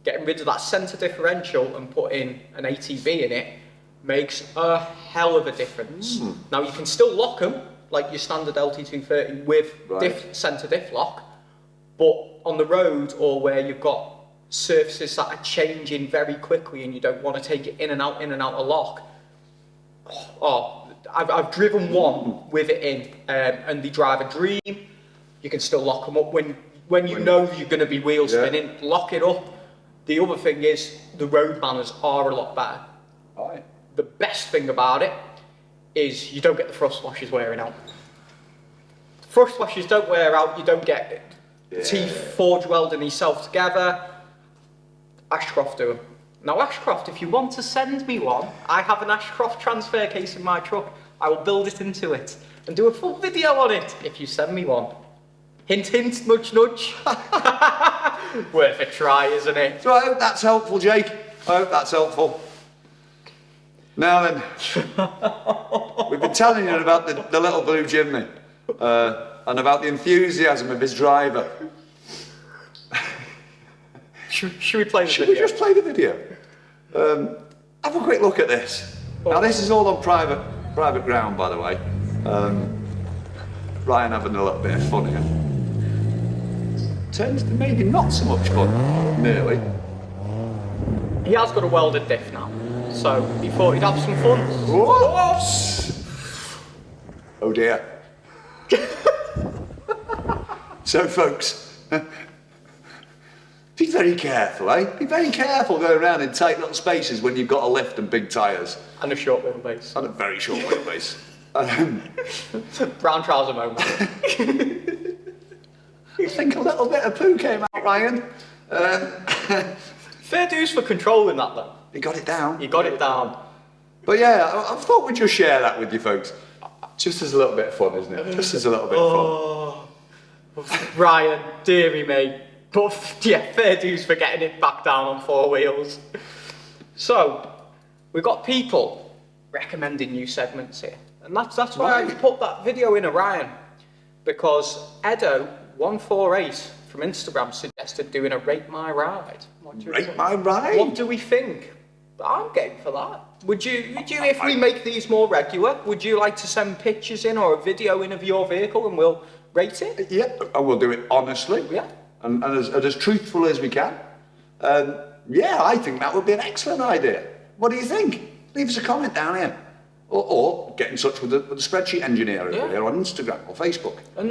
Getting rid of that centre differential and putting an ATB in it makes a hell of a difference. Now, you can still lock them like your standard LT230 with centre diff lock, but on the road or where you've got surfaces that are changing very quickly and you don't want to take it in and out of lock. I've driven one with it in, and they drive a dream. You can still lock them up when you know you're going to be wheel spinning. Lock it up. The other thing is the road manners are a lot better. Right. The best thing about it is you don't get the thrust washers wearing out. Thrust washers don't wear out. You don't get teeth forge welding himself together. Ashcroft do 'em. Now Ashcroft, if you want to send me one, I have an Ashcroft transfer case in my truck. I will build it into it and do a full video on it if you send me one. Hint, hint, nudge, nudge. Worth a try, isn't it? So I hope that's helpful, Jake. I hope that's helpful. Now then, we've been telling you about the little blue chimney and about the enthusiasm of his driver. Should we play the Should video? we just play the video? Have a quick look at this. Now this is all on private ground, by the way. Ryan having a little bit of fun here. Turns to maybe not so much fun, nearly. He has got a welded diff now, so he thought he'd have some fun. Whoops! Oh dear. So folks, be very careful, eh? Be very careful going around in tight little spaces when you've got a lift and big tyres. And a short wheelbase. And a very short wheelbase. Brown trouser moment. I think a little bit of poo came out, Ryan. Fair dues for controlling that though. You got it down. You got it down. But yeah, I thought we'd just share that with you folks. Just as a little bit of fun, isn't it? Just as a little bit of fun. Ryan, dearie me. But yeah, fair dues for getting it back down on 4 wheels. So, we've got people recommending new segments here. And that's why I put that video in, Ryan. Because Edo148 from Instagram suggested doing a Rate My Ride. Rate My Ride? What do we think? I'm game for that. Would you, if we make these more regular, would you like to send pictures in or a video in of your vehicle and we'll rate it? Yeah, and we'll do it honestly. Yeah. And as truthful as we can. Yeah, I think that would be an excellent idea. What do you think? Leave us a comment down here. Or get in touch with the spreadsheet engineer over here on Instagram or Facebook. And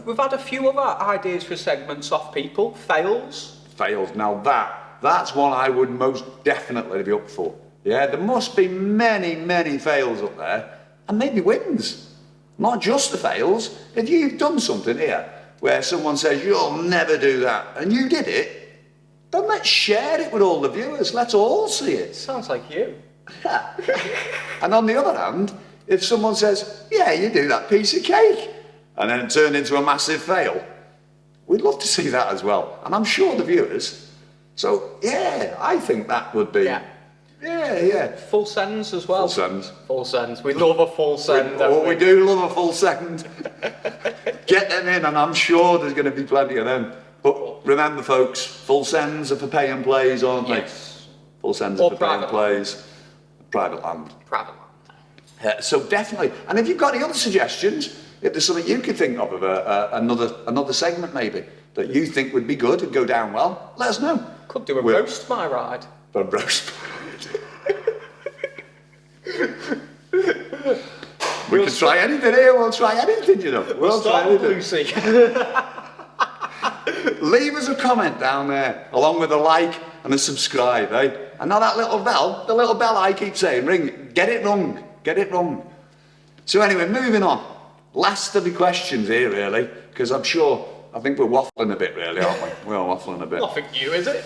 we've had a few other ideas for segments off people. Fails. Fails. Now that's one I would most definitely be up for. Yeah, there must be many fails up there, and maybe wins. Not just the fails. If you've done something here where someone says you'll never do that, and you did it, then let's share it with all the viewers. Let's all see it. Sounds like you. And on the other hand, if someone says, yeah, you do that piece of cake, and then it turned into a massive fail, we'd love to see that as well. And I'm sure the viewers. So, yeah, I think that would be... Yeah. Full sends as well. Full sends. Full sends. We love a full send. We do love a full send. Get them in, and I'm sure there's going to be plenty of them. But remember, folks, full sends are for pay and plays, aren't they? Yes. Full sends are for pay and plays. Private land. Private land. So definitely. And if you've got any other suggestions, if there's something you could think of another segment maybe that you think would be good and go down well, let us know. Could do a roast my ride. A roast. We can try anything here. We'll try anything, you know. We'll try anything. Lucy. Leave us a comment down there, along with a like and a subscribe, eh? And now that little bell, the little bell I keep saying, ring, get it rung, get it rung. So anyway, moving on. Last of the questions here, really, because I think we're waffling a bit, really, aren't we? We're waffling a bit. Nothing new, is it?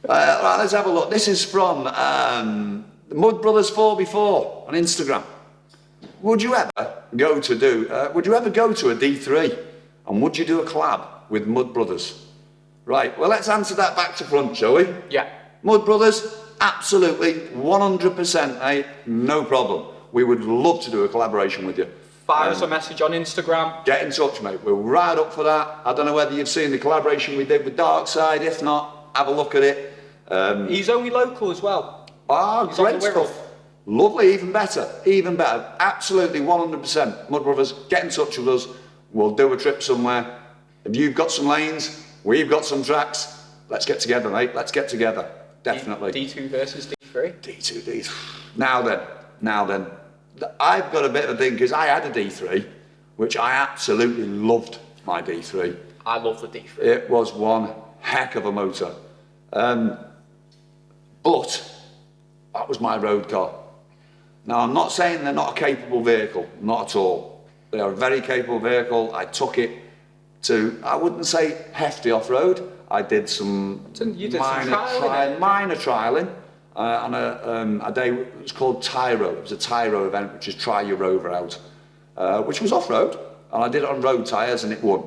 Right, let's have a look. This is from Mud Brothers 4x4 on Instagram. Would you ever go to a D3, and would you do a collab with Mud Brothers? Right, well, let's answer that back to front, shall we? Yeah. Mud Brothers, absolutely, 100%, eh? No problem. We would love to do a collaboration with you. Fire us a message on Instagram. Get in touch, mate. We're right up for that. I don't know whether you've seen the collaboration we did with Darkside. If not, have a look at it. He's only local as well. He's great stuff. Lovely, even better. Absolutely, 100%. Mud Brothers, get in touch with us. We'll do a trip somewhere. If you've got some lanes, we've got some tracks. Let's get together, mate. Let's get together. Definitely. D2 versus D3. D2. Now then. I've got a bit of a thing, because I had a D3, which I absolutely loved my D3. I love the D3. It was one heck of a motor. But that was my road car. Now, I'm not saying they're not a capable vehicle, not at all. They are a very capable vehicle. I took it to, I wouldn't say hefty off-road. I did some You did some trialling. minor trialling on a day, it was called Tyro. It was a Tyro event, which is try your rover out, which was off-road. And I did it on road tyres and it won.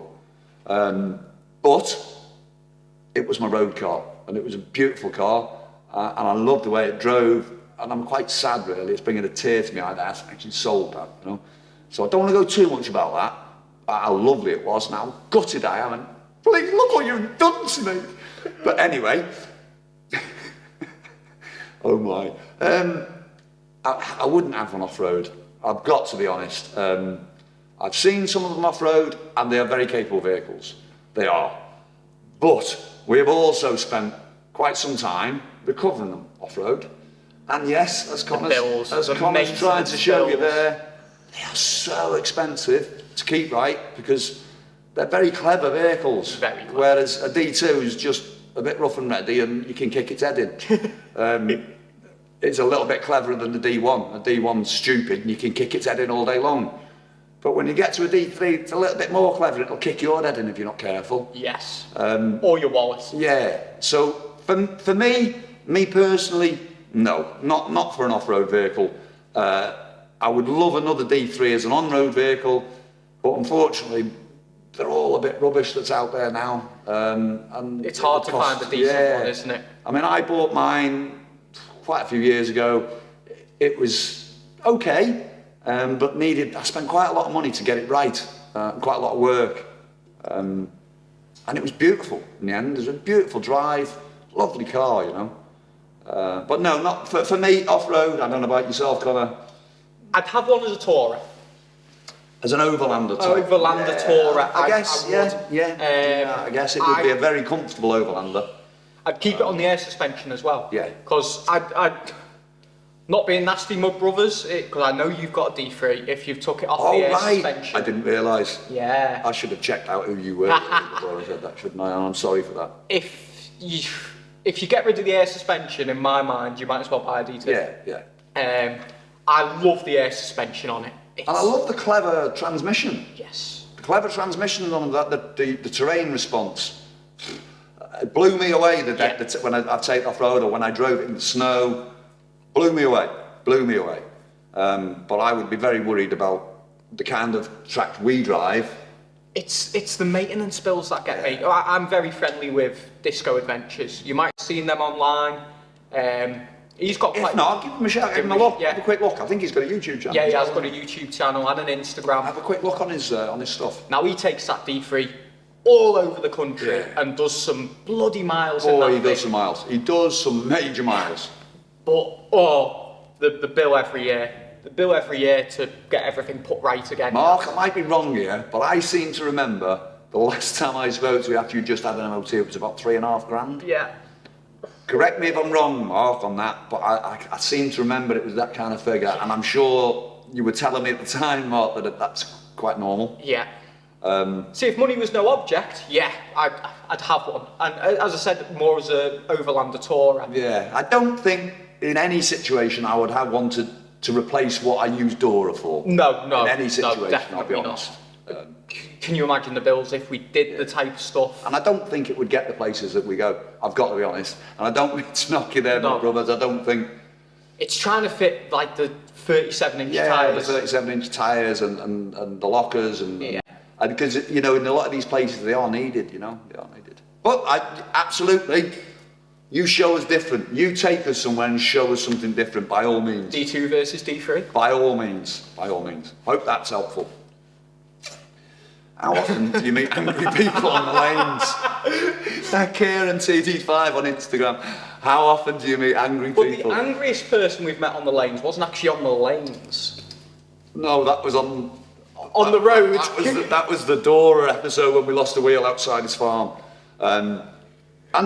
But it was my road car and it was a beautiful car and I loved the way it drove, and I'm quite sad really, it's bringing a tear to my eye that I actually sold that, you know. So I don't want to go too much about that, but how lovely it was and how gutted I am, and please look what you've done to me. But anyway, oh my, I wouldn't have one off-road, I've got to be honest. I've seen some of them off-road and they are very capable vehicles, they are. But we have also spent quite some time recovering them off-road. And yes, as Connor's trying to show you there, they are so expensive to keep right because they're very clever vehicles. Very clever. Whereas a D2 is just a bit rough and ready and you can kick its head in. It's a little bit cleverer than the D1. A D1's stupid and you can kick its head in all day long. But when you get to a D3, it's a little bit more clever. It'll kick your head in if you're not careful. Yes. Or your wallet. Yeah. So for me personally, no, not for an off-road vehicle. I would love another D3 as an on-road vehicle, but unfortunately, they're all a bit rubbish that's out there now. And it's hard to find a decent one, isn't it? I mean, I bought mine quite a few years ago. It was okay. But I spent quite a lot of money to get it right, quite a lot of work, and it was beautiful in the end. It was a beautiful drive, lovely car, you know. But no, not for me, off-road, I don't know about yourself, Connor. I'd have one as a tourer. As an overlander type. Overlander tourer, I guess, I guess it would be a very comfortable overlander. I'd keep it on the air suspension as well. Yeah. Because I'd not being nasty mud brothers, because I know you've got a D3, if you've took it off the air suspension. I didn't realise. Yeah. I should have checked out who you were before I said that, shouldn't I? I'm sorry for that. If you get rid of the air suspension, in my mind, you might as well buy a D2. Yeah. I love the air suspension on it. And I love the clever transmission. Yes. The clever transmission on that, the terrain response. It blew me away when I've taken off-road or when I drove it in the snow. Blew me away. But I would be very worried about the kind of track we drive. It's the maintenance bills that get me. I'm very friendly with Disco Adventures. You might have seen them online. He's got If not, give him a shout, give him a look, have a quick look. I think he's got a YouTube channel. Yeah, he has got a YouTube channel and an Instagram. Have a quick look on his stuff. Now he takes that D3 all over the country and does some bloody miles in that he does some miles. He does some major miles. But, the bill every year. The bill every year to get everything put right again. Mark, I might be wrong here, but I seem to remember the last time I spoke to you after you just had an MOT, it was about $3,500. Yeah. Correct me if I'm wrong, Mark, on that, but I seem to remember it was that kind of figure, and I'm sure you were telling me at the time, Mark, that that's quite normal. Yeah. See, if money was no object, yeah, I'd have one. And as I said, more as an overlander tourer. Yeah, I don't think in any situation I would have one to replace what I use Dora for. No. In any situation, I'll be honest. Can you imagine the bills if we did the type of stuff? And I don't think it would get the places that we go. I've got to be honest. And I don't mean to knock you there, my brothers. I don't think... It's trying to fit like the 37-inch tyres. Yeah, the 37-inch tyres and the lockers and because, you know, in a lot of these places they are needed, you know. They are needed. But absolutely, you show us different. You take us somewhere and show us something different, by all means. D2 versus D3? By all means. Hope that's helpful. How often do you meet angry people on the lanes? That Kieran TD5 on Instagram. How often do you meet angry people? But the angriest person we've met on the lanes wasn't actually on the lanes. No, that was on the road. That was the Dora episode when we lost a wheel outside his farm. And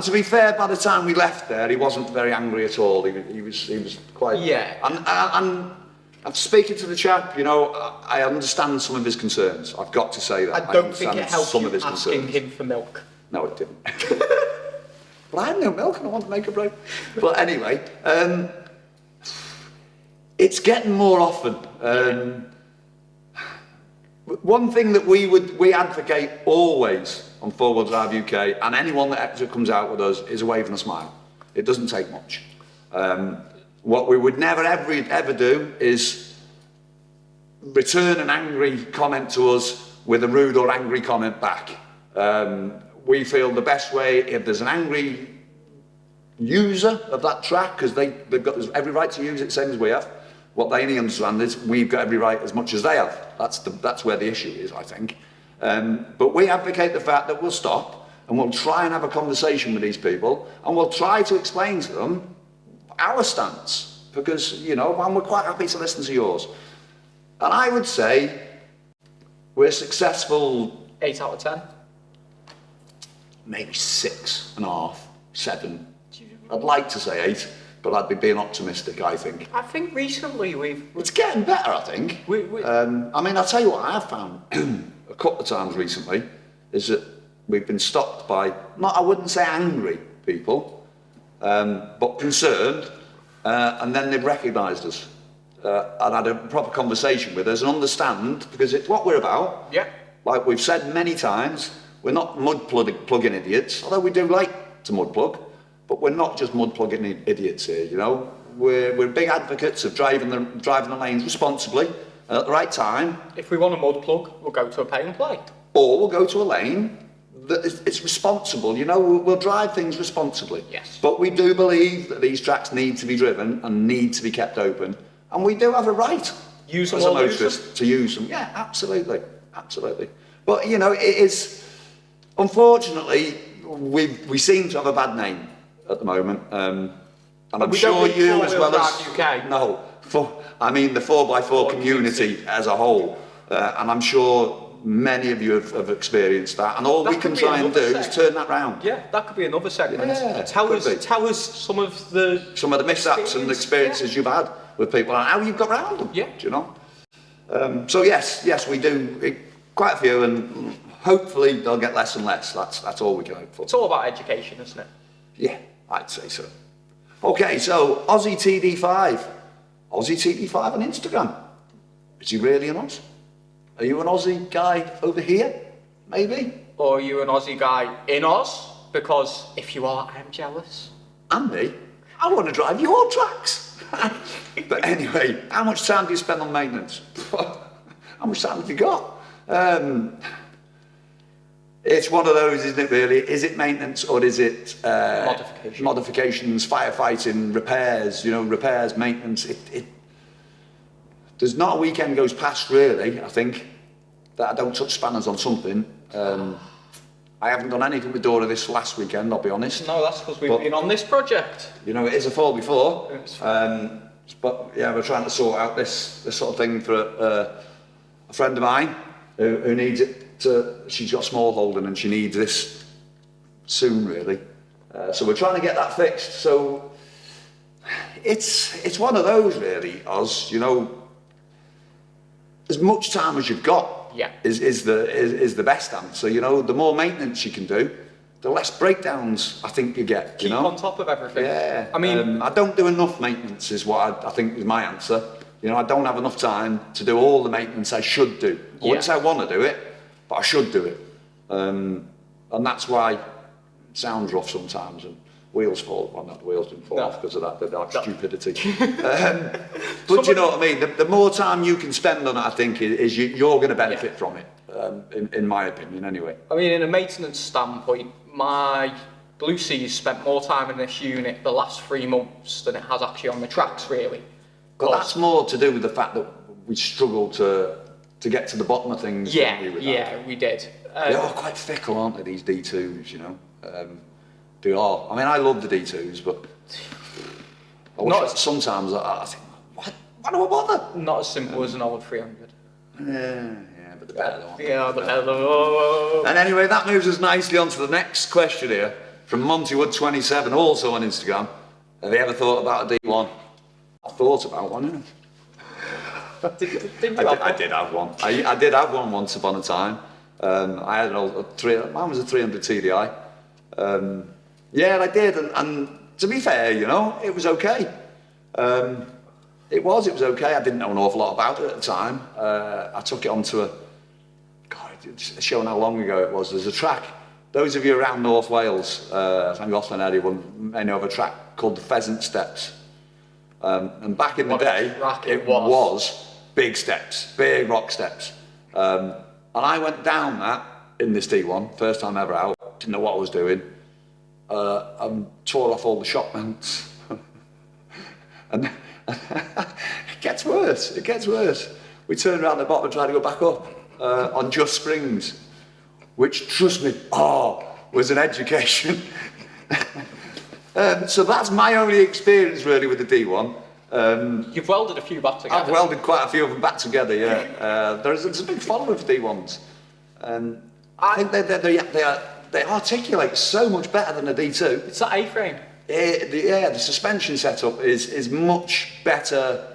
to be fair, by the time we left there, he wasn't very angry at all. He was quite... Yeah. And I'm speaking to the chap, you know, I understand some of his concerns. I've got to say that. I don't think it helped you asking him for milk. No, it didn't. But I had no milk and I want to make a break. But anyway, it's getting more often. one thing that we advocate always on 4-wheel drive UK, and anyone that comes out with us, is a wave and a smile. It doesn't take much. What we would never ever do is return an angry comment to us with a rude or angry comment back. We feel the best way, if there's an angry user of that track, because they've got every right to use it, same as we have. What they need to understand is we've got every right as much as they have. That's where the issue is, I think. But we advocate the fact that we'll stop and we'll try and have a conversation with these people, and we'll try to explain to them our stance, because, you know, and we're quite happy to listen to yours. And I would say we're successful. 8 out of 10. Maybe 6.5, 7. I'd like to say 8, but I'd be being optimistic, I think. I think recently It's getting better, I think. I mean, I'll tell you what I've found a couple of times recently, is that we've been stopped by, I wouldn't say angry people, but concerned, and then they've recognised us and had a proper conversation with us and understand, because it's what we're about. Yeah. Like we've said many times, we're not mud plugging idiots, although we do like to mud plug, but we're not just mud plugging idiots here, you know. We're big advocates of driving the lanes responsibly and at the right time. If we want a mud plug, we'll go to a pay and play. Or we'll go to a lane that it's responsible, you know, we'll drive things responsibly. Yes. But we do believe that these tracks need to be driven and need to be kept open, and we do have a right Use them as a or lose motorist to use them. Yeah, absolutely, absolutely. But, you know, it is, unfortunately, we seem to have a bad name at the moment, and I'm sure you as well as... UK. No, I mean the 4x4 community as a whole, and I'm sure many of you have experienced that, and all we can try and do is turn that round. Yeah, that could be another segment. Yeah, tell us some of the mishaps and experiences you've had with people and how you've got around them. Yeah. Do you know? So yes, we do quite a few, and hopefully they'll get less and less. That's all we can hope for. It's all about education, isn't it? Yeah, I'd say so. Okay, so Aussie TD5 on Instagram. Is he really an Oz? Are you an Aussie guy over here? Maybe? Or are you an Aussie guy in Oz? Because if you are, I'm jealous. And me? I want to drive your tracks. But anyway, how much time do you spend on maintenance? How much time have you got? It's one of those, isn't it, really? Is it maintenance or is it modifications, firefighting, repairs, repairs, maintenance? There's not a weekend goes past, really, I think, that I don't touch spanners on something. I haven't done anything with Dora this last weekend, I'll be honest. No, that's because we've been on this project. You know, it is a fall before. But yeah, we're trying to sort out this sort of thing for a friend of mine who needs it. She's got small holding and she needs this soon, really. So we're trying to get that fixed. So it's one of those, really, Oz. You know, as much time as you've got is the best answer. You know, the more maintenance you can do, the less breakdowns I think you get. Keep on top of everything. Yeah. I mean, I don't do enough maintenance is what I think is my answer. You know, I don't have enough time to do all the maintenance I should do. I wouldn't say I want to do it, but I should do it. And that's why it sounds rough sometimes and wheels fall. Well, not the wheels didn't fall off because of that, they're like stupidity. But you know what I mean? The more time you can spend on it, I think, is you're going to benefit from it, in my opinion, anyway. I mean, in a maintenance standpoint, my Blue Sea's spent more time in this unit the last 3 months than it has actually on the tracks, really. But that's more to do with the fact that we struggle to get to the bottom of things. We did. They are quite fickle, aren't they, these D2s, you know? They are. I mean, I love the D2s, but sometimes I think, why do I bother? Not as simple as an old 300. Yeah, but the better one. Yeah, the better. And anyway, that moves us nicely on to the next question here from Montywood27, also on Instagram. Have you ever thought about a D1? I thought about one, Didn't you I did have one. I did have one once upon a time. I had mine was a 300 TDI. Yeah, I did, and to be fair, you know, it was okay. It was okay. I didn't know an awful lot about it at the time. I took it onto showing how long ago it was. There's a track. Those of you around North Wales, Llangollen area, may know of a track called the Pheasant Steps. And back in the day, it was big steps, big rock steps. And I went down that in this D1, first time ever out, didn't know what I was doing. I tore off all the shock mounts. And it gets worse, it gets worse. We turned around the bottom and tried to go back up on just springs, which, trust me, was an education. So that's my only experience really with the D1. You've welded a few back together. I've welded quite a few of them back together, yeah. There's a big following for D1s. I think they articulate so much better than a D2. It's that A-frame. The suspension setup is much better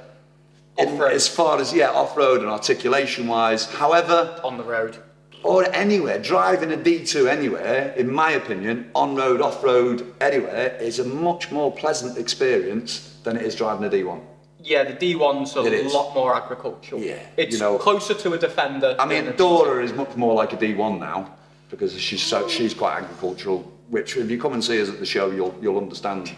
Off-road. as far as, off-road and articulation-wise. However, On the road. or anywhere, driving a D2 anywhere, in my opinion, on-road, off-road, anywhere, is a much more pleasant experience than it is driving a D1. Yeah, the D1's a lot more agricultural. Yeah, It's closer to a Defender. I mean, Dora is much more like a D1 now, because she's quite agricultural, which if you come and see us at the show, you'll understand.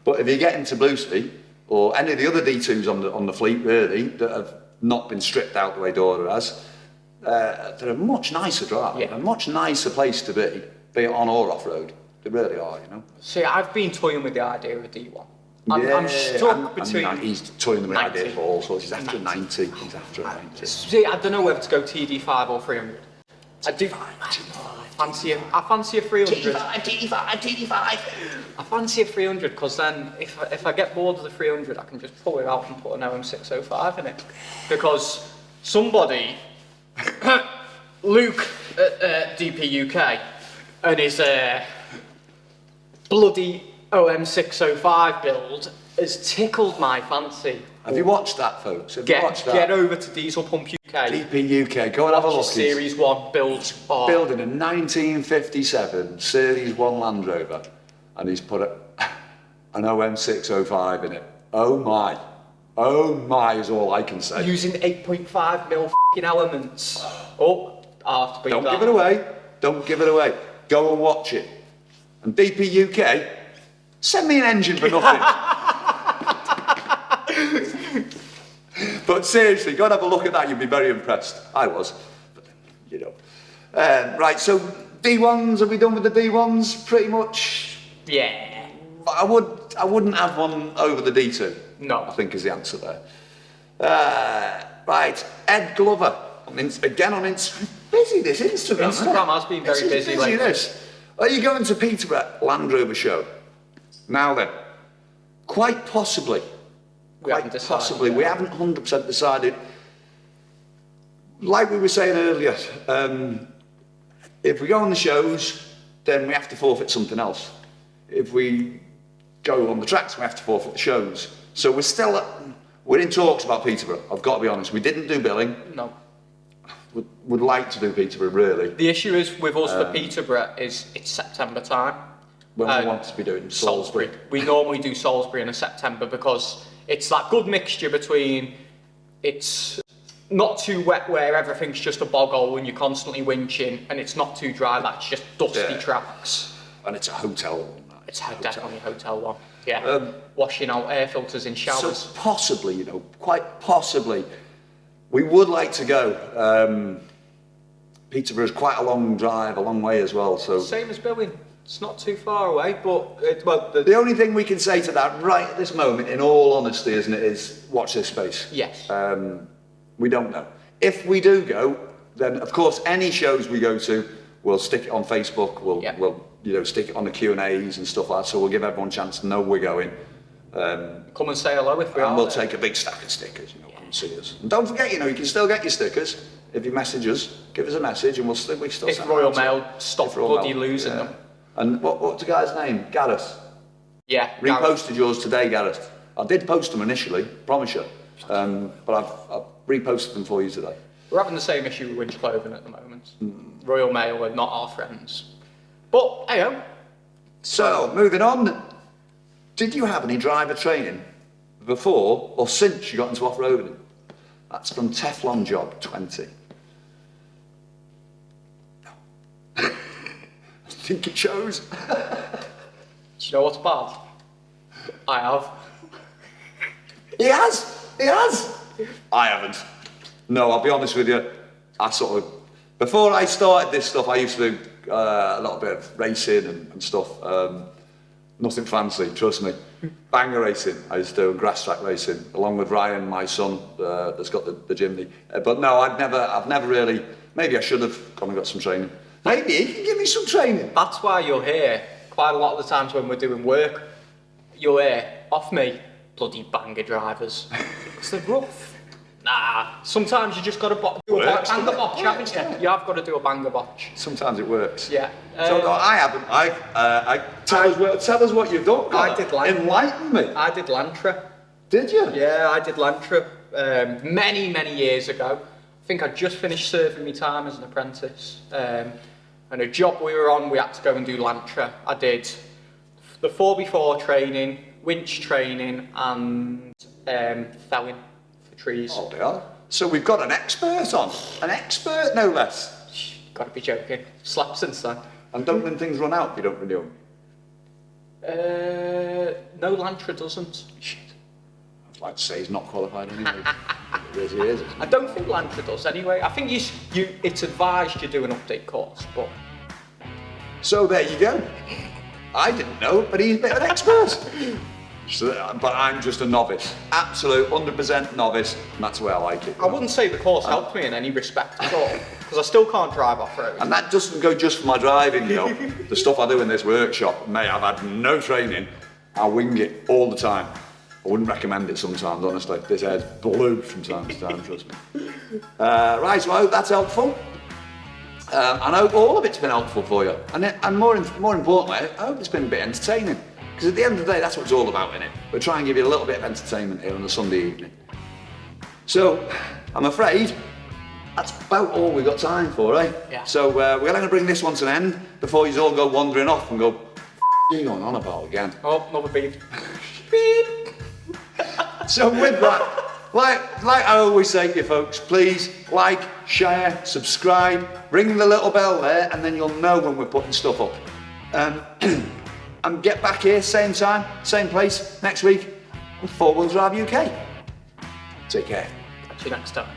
But if you get into Bluesby, or any of the other D2s on the fleet, really, that have not been stripped out the way Dora has, they're a much nicer drive, a much nicer place to be it on or off-road. They really are, you know. See, I've been toying with the idea of a D1. I'm stuck between... I mean, he's toying with the 90. idea for all sorts. He's after 90. He's after 90. See, I don't know whether to go TD5 or 300. I fancy a 300. TD5. I fancy a 300 because then if I get bored of the 300, I can just pull it out and put an OM605 in it. Because somebody, Luke at DP UK, and his bloody OM605 build has tickled my fancy. Have you watched that, folks? Have you watched that? Get over to Diesel Pump UK. DP UK, go and have a look. Series 1 builds. Building a 1957 Series 1 Land Rover, and he's put an OM605 in it. Oh my is all I can say. Using 8.5mm f***ing elements. Oh, I have to beat Don't that. give it away. Don't give it away. Go and watch it. And DP UK, send me an engine for nothing. But seriously, go and have a look at that. You'll be very impressed. I was, but you know. Right, so D1s. Have we done with the D1s? Pretty much. Yeah. I wouldn't have one over the D2. No. I think is the answer there. Right, Ed Glover. Again on Instagram. Busy this Instagram. Instagram has been very busy lately. This. Are you going to Peterborough Land Rover show? Now then, quite possibly. We haven't decided. Possibly. We haven't 100% decided. Like we were saying earlier, if we go on the shows, then we have to forfeit something else. If we go on the tracks, we have to forfeit the shows. So we're in talks about Peterborough. I've got to be honest. We didn't do billing. No. Would like to do Peterborough, really. The issue is with us for Peterborough is it's September time. When we want to be doing Salisbury. We normally do Salisbury in September because it's that good mixture between it's not too wet where everything's just a bog hole and you're constantly winching, and it's not too dry that's just dusty tracks. And it's a hotel. It's definitely a hotel one. Yeah. Washing out air filters in showers. So possibly, quite possibly, we would like to go. Peterborough's quite a long drive, a long way as well. So same as Billing. It's not too far away, but the only thing we can say to that right at this moment, in all honesty, isn't it, is watch this space. Yes. We don't know. If we do go, then of course any shows we go to, we'll stick it on Facebook. We'll stick it on the Q&As and stuff like that. So we'll give everyone a chance to know we're going. Come and say hello if we are. And we'll take a big stack of stickers. Come and see us. And don't forget, you can still get your stickers if you message us. Give us a message, and we still. If Royal Mail stop bloody losing them. And what's the guy's name? Gareth. Yeah. Reposted yours today, Gareth. I did post them initially, promise you. But I've reposted them for you today. We're having the same issue with Winch Clothing at the moment. Royal Mail are not our friends. But, hey-o. So, moving on. Did you have any driver training before or since you got into off-roading? That's from Teflon Job 20. think it shows. Do you know what's bad? I have. He has. I haven't. No, I'll be honest with you. Before I started this stuff, I used to do a little bit of racing and stuff. Nothing fancy, trust me. Banger racing, I used to do grass track racing, along with Ryan, my son, that's got the Jimny. But no, I've never really, maybe I should have gone and got some training. Maybe he can give me some training. That's why you'll hear, quite a lot of the times when we're doing work, you'll hear, off me, bloody banger drivers. Because they're rough. Nah, sometimes you just got to do a banger botch, haven't you? You have got to do a banger botch. Sometimes it works. Yeah. So no, I haven't. Tell us what you've done. I did Lantra. Enlighten me. I did Lantra. Did you? Yeah, I did Lantra many years ago. I think I just finished serving my time as an apprentice. And a job we were on, we had to go and do Lantra. I did the 4x4 training, winch training, and felling for trees. Oh dear. So we've got an expert on. An expert, no less. Gotta be joking. Slept since then. And don't when things run out, you don't renew them? No, Lantra doesn't. Shit. I'd like to say he's not qualified anyway. It really is. I don't think Lantra does anyway. I think it's advised you do an update course, but... So there you go. I didn't know, but he's a bit of an expert. But I'm just a novice. Absolute 100% novice, and that's the way I like it. I wouldn't say the course helped me in any respect at all, because I still can't drive off-road. And that doesn't go just for my driving, you know. The stuff I do in this workshop, mate, I've had no training. I wing it all the time. I wouldn't recommend it sometimes, honestly. This hair's blue from time to time, trust me. Right, so I hope that's helpful. And I hope all of it's been helpful for you. And more importantly, I hope it's been a bit entertaining. Because at the end of the day, that's what it's all about, innit? We're trying to give you a little bit of entertainment here on a Sunday evening. So, I'm afraid that's about all we've got time for, eh? Yeah. So, we're going to bring this one to an end before you all go wandering off and go, what are you going on about again? Oh, another beep. Beep! So with that, like I always say to you folks, please like, share, subscribe, ring the little bell there, and then you'll know when we're putting stuff up. And get back here, same time, same place, next week, with 4 Wheel Drive UK. Take care. Catch you next time.